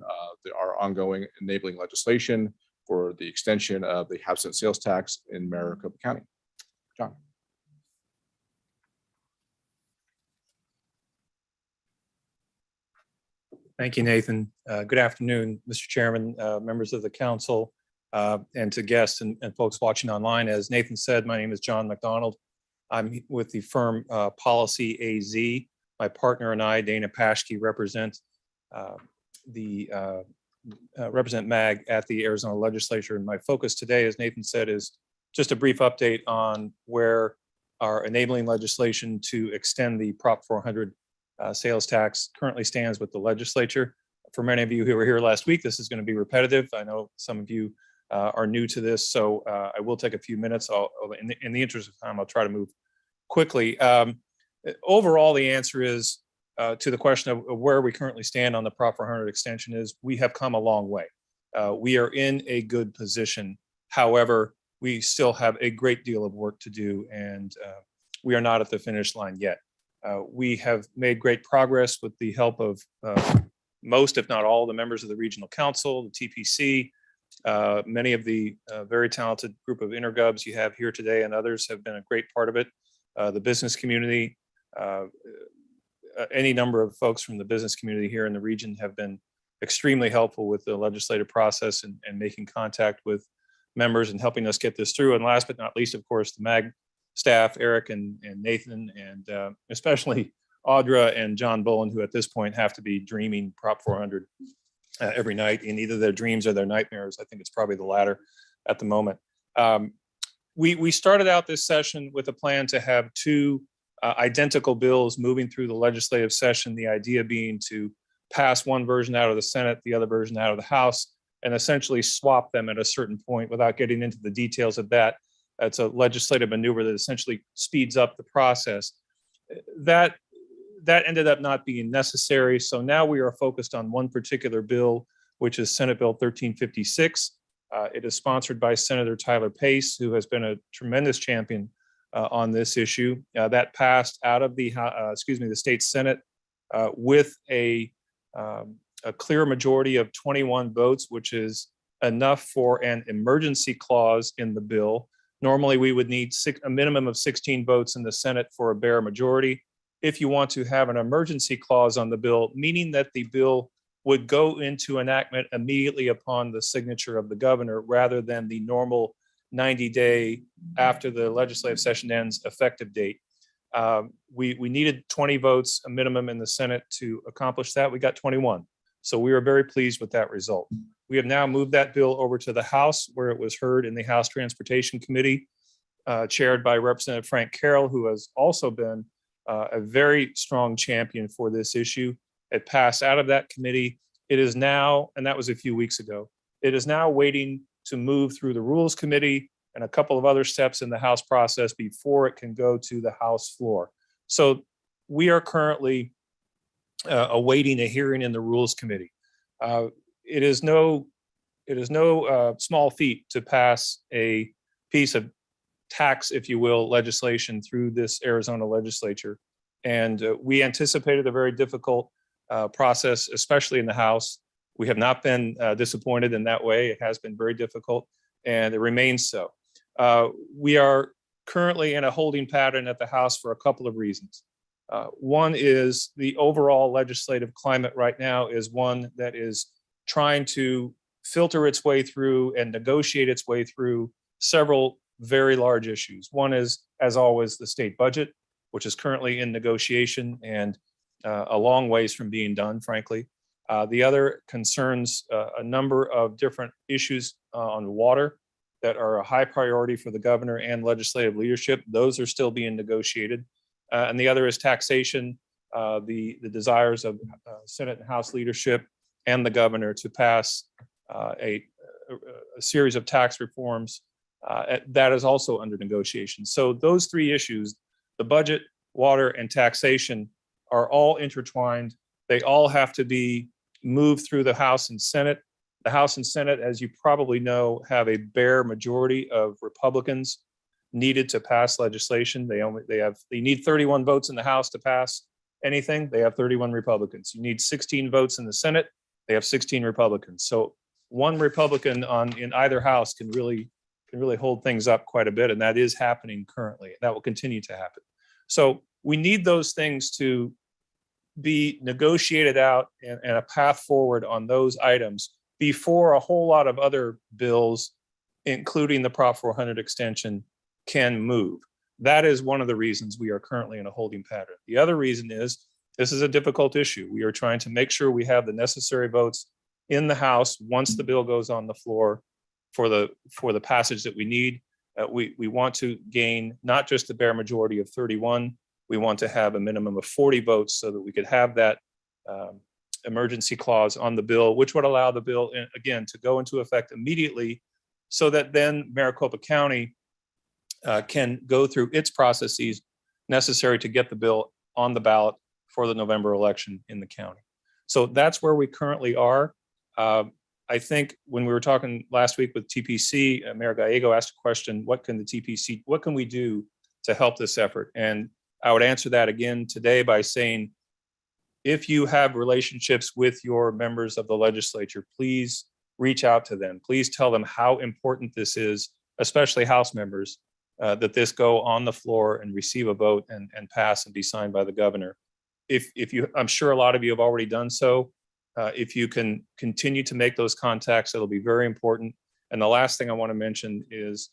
S21: our ongoing enabling legislation for the extension of the half cent sales tax in Maricopa County. John.
S22: Thank you, Nathan. Good afternoon, Mr. Chairman, members of the council, and to guests and folks watching online. As Nathan said, my name is John McDonald. I'm with the firm Policy AZ. My partner and I, Dana Paschke, represent the represent MAG at the Arizona legislature. And my focus today, as Nathan said, is just a brief update on where our enabling legislation to extend the Prop 400 sales tax currently stands with the legislature. For many of you who were here last week, this is going to be repetitive. I know some of you are new to this, so I will take a few minutes. In the interest of time, I'll try to move quickly. Overall, the answer is to the question of where we currently stand on the Prop 400 extension is we have come a long way. We are in a good position. However, we still have a great deal of work to do, and we are not at the finish line yet. We have made great progress with the help of most, if not all, the members of the Regional Council, the TPC, many of the very talented group of intergovs you have here today, and others have been a great part of it. The business community, any number of folks from the business community here in the region have been extremely helpful with the legislative process and making contact with members and helping us get this through. And last but not least, of course, the MAG staff, Eric and Nathan, and especially Audra and John Bullen, who at this point have to be dreaming Prop 400 every night in either their dreams or their nightmares. I think it's probably the latter at the moment. We started out this session with a plan to have two identical bills moving through the legislative session, the idea being to pass one version out of the Senate, the other version out of the House, and essentially swap them at a certain point without getting into the details of that. It's a legislative maneuver that essentially speeds up the process. That ended up not being necessary. So now we are focused on one particular bill, which is Senate Bill 1356. It is sponsored by Senator Tyler Pace, who has been a tremendous champion on this issue. That passed out of the state Senate with a clear majority of 21 votes, which is enough for an emergency clause in the bill. Normally, we would need a minimum of 16 votes in the Senate for a bare majority. If you want to have an emergency clause on the bill, meaning that the bill would go into enactment immediately upon the signature of the governor, rather than the normal 90-day after the legislative session ends effective date. We needed 20 votes, a minimum in the Senate to accomplish that. We got 21. So we are very pleased with that result. We have now moved that bill over to the House, where it was heard in the House Transportation Committee, chaired by Representative Frank Carroll, who has also been a very strong champion for this issue. It passed out of that committee. It is now, and that was a few weeks ago, it is now waiting to move through the Rules Committee and a couple of other steps in the House process before it can go to the House floor. So we are currently awaiting a hearing in the Rules Committee. It is no small feat to pass a piece of tax, if you will, legislation through this Arizona legislature. And we anticipated a very difficult process, especially in the House. We have not been disappointed in that way. It has been very difficult, and it remains so. We are currently in a holding pattern at the House for a couple of reasons. One is the overall legislative climate right now is one that is trying to filter its way through and negotiate its way through several very large issues. One is, as always, the state budget, which is currently in negotiation and a long ways from being done, frankly. The other concerns a number of different issues on water that are a high priority for the governor and legislative leadership. Those are still being negotiated. And the other is taxation, the desires of Senate and House leadership and the governor to pass a series of tax reforms that is also under negotiation. So those three issues, the budget, water, and taxation, are all intertwined. They all have to be moved through the House and Senate. The House and Senate, as you probably know, have a bare majority of Republicans needed to pass legislation. They need 31 votes in the House to pass anything. They have 31 Republicans. You need 16 votes in the Senate. They have 16 Republicans. So one Republican in either house can really hold things up quite a bit, and that is happening currently. That will continue to happen. So we need those things to be negotiated out and a path forward on those items before a whole lot of other bills, including the Prop 400 extension, can move. That is one of the reasons we are currently in a holding pattern. The other reason is this is a difficult issue. We are trying to make sure we have the necessary votes in the House, once the bill goes on the floor for the passage that we need, we want to gain not just a bare majority of 31, we want to have a minimum of 40 votes so that we could have that emergency clause on the bill, which would allow the bill, again, to go into effect immediately, so that then Maricopa County can go through its processes necessary to get the bill on the ballot for the November election in the county. So that's where we currently are. I think when we were talking last week with TPC, Mayor Gallego asked a question, what can we do to help this effort? And I would answer that again today by saying, if you have relationships with your members of the legislature, please reach out to them. Please tell them how important this is, especially House members, that this go on the floor and receive a vote and pass and be signed by the governor. I'm sure a lot of you have already done so. If you can continue to make those contacts, it'll be very important. And the last thing I want to mention is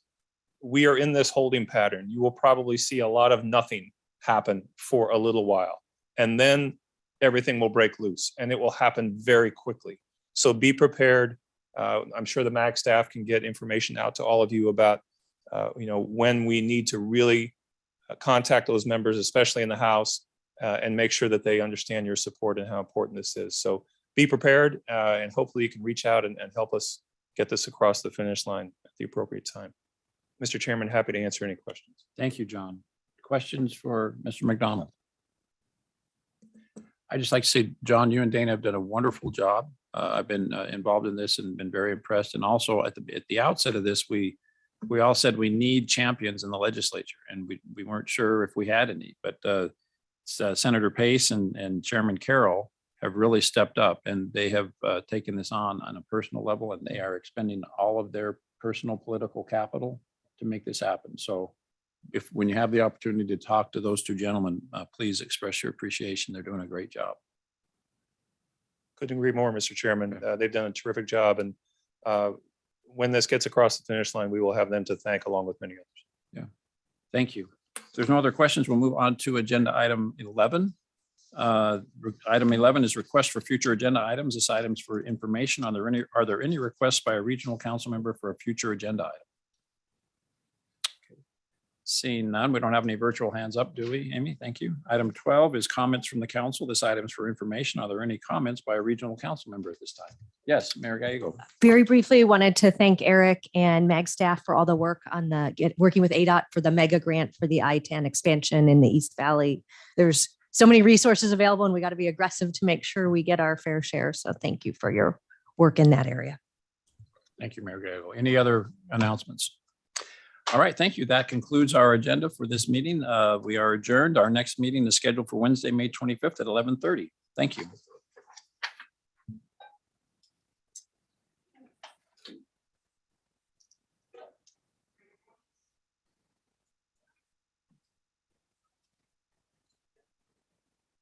S22: we are in this holding pattern. You will probably see a lot of nothing happen for a little while, and then everything will break loose, and it will happen very quickly. So be prepared. I'm sure the MAG staff can get information out to all of you about when we need to really contact those members, especially in the House, and make sure that they understand your support and how important this is. So be prepared, and hopefully you can reach out and help us get this across the finish line at the appropriate time. Mr. Chairman, happy to answer any questions.
S2: Thank you, John. Questions for Mr. McDonald? I'd just like to say, John, you and Dana have done a wonderful job. I've been involved in this and been very impressed. And also at the outset of this, we all said we need champions in the legislature, and we weren't sure if we had any, but Senator Pace and Chairman Carroll have really stepped up, and they have taken this on a personal level, and they are expending all of their personal political capital to make this happen. So when you have the opportunity to talk to those two gentlemen, please express your appreciation. They're doing a great job.
S22: Couldn't agree more, Mr. Chairman. They've done a terrific job, and when this gets across the finish line, we will have them to thank along with many others.
S2: Yeah, thank you. If there's no other questions, we'll move on to agenda item 11. Item 11 is request for future agenda items. This item's for information. Are there any requests by a regional council member for a future agenda item? Seeing none, we don't have any virtual hands up, do we, Amy? Thank you. Item 12 is comments from the council. This item is for information. Are there any comments by a regional council member at this time? Yes, Mayor Gallego.
S18: Very briefly, wanted to thank Eric and MAG staff for all the work on working with ADOT for the mega grant for the I-10 expansion in the East Valley. There's so many resources available, and we got to be aggressive to make sure we get our fair share. So thank you for your work in that area.
S2: Thank you, Mayor Gallego. Any other announcements? All right, thank you. That concludes our agenda for this meeting. We are adjourned. Our next meeting is scheduled for Wednesday, May 25th at 11:30. Thank you.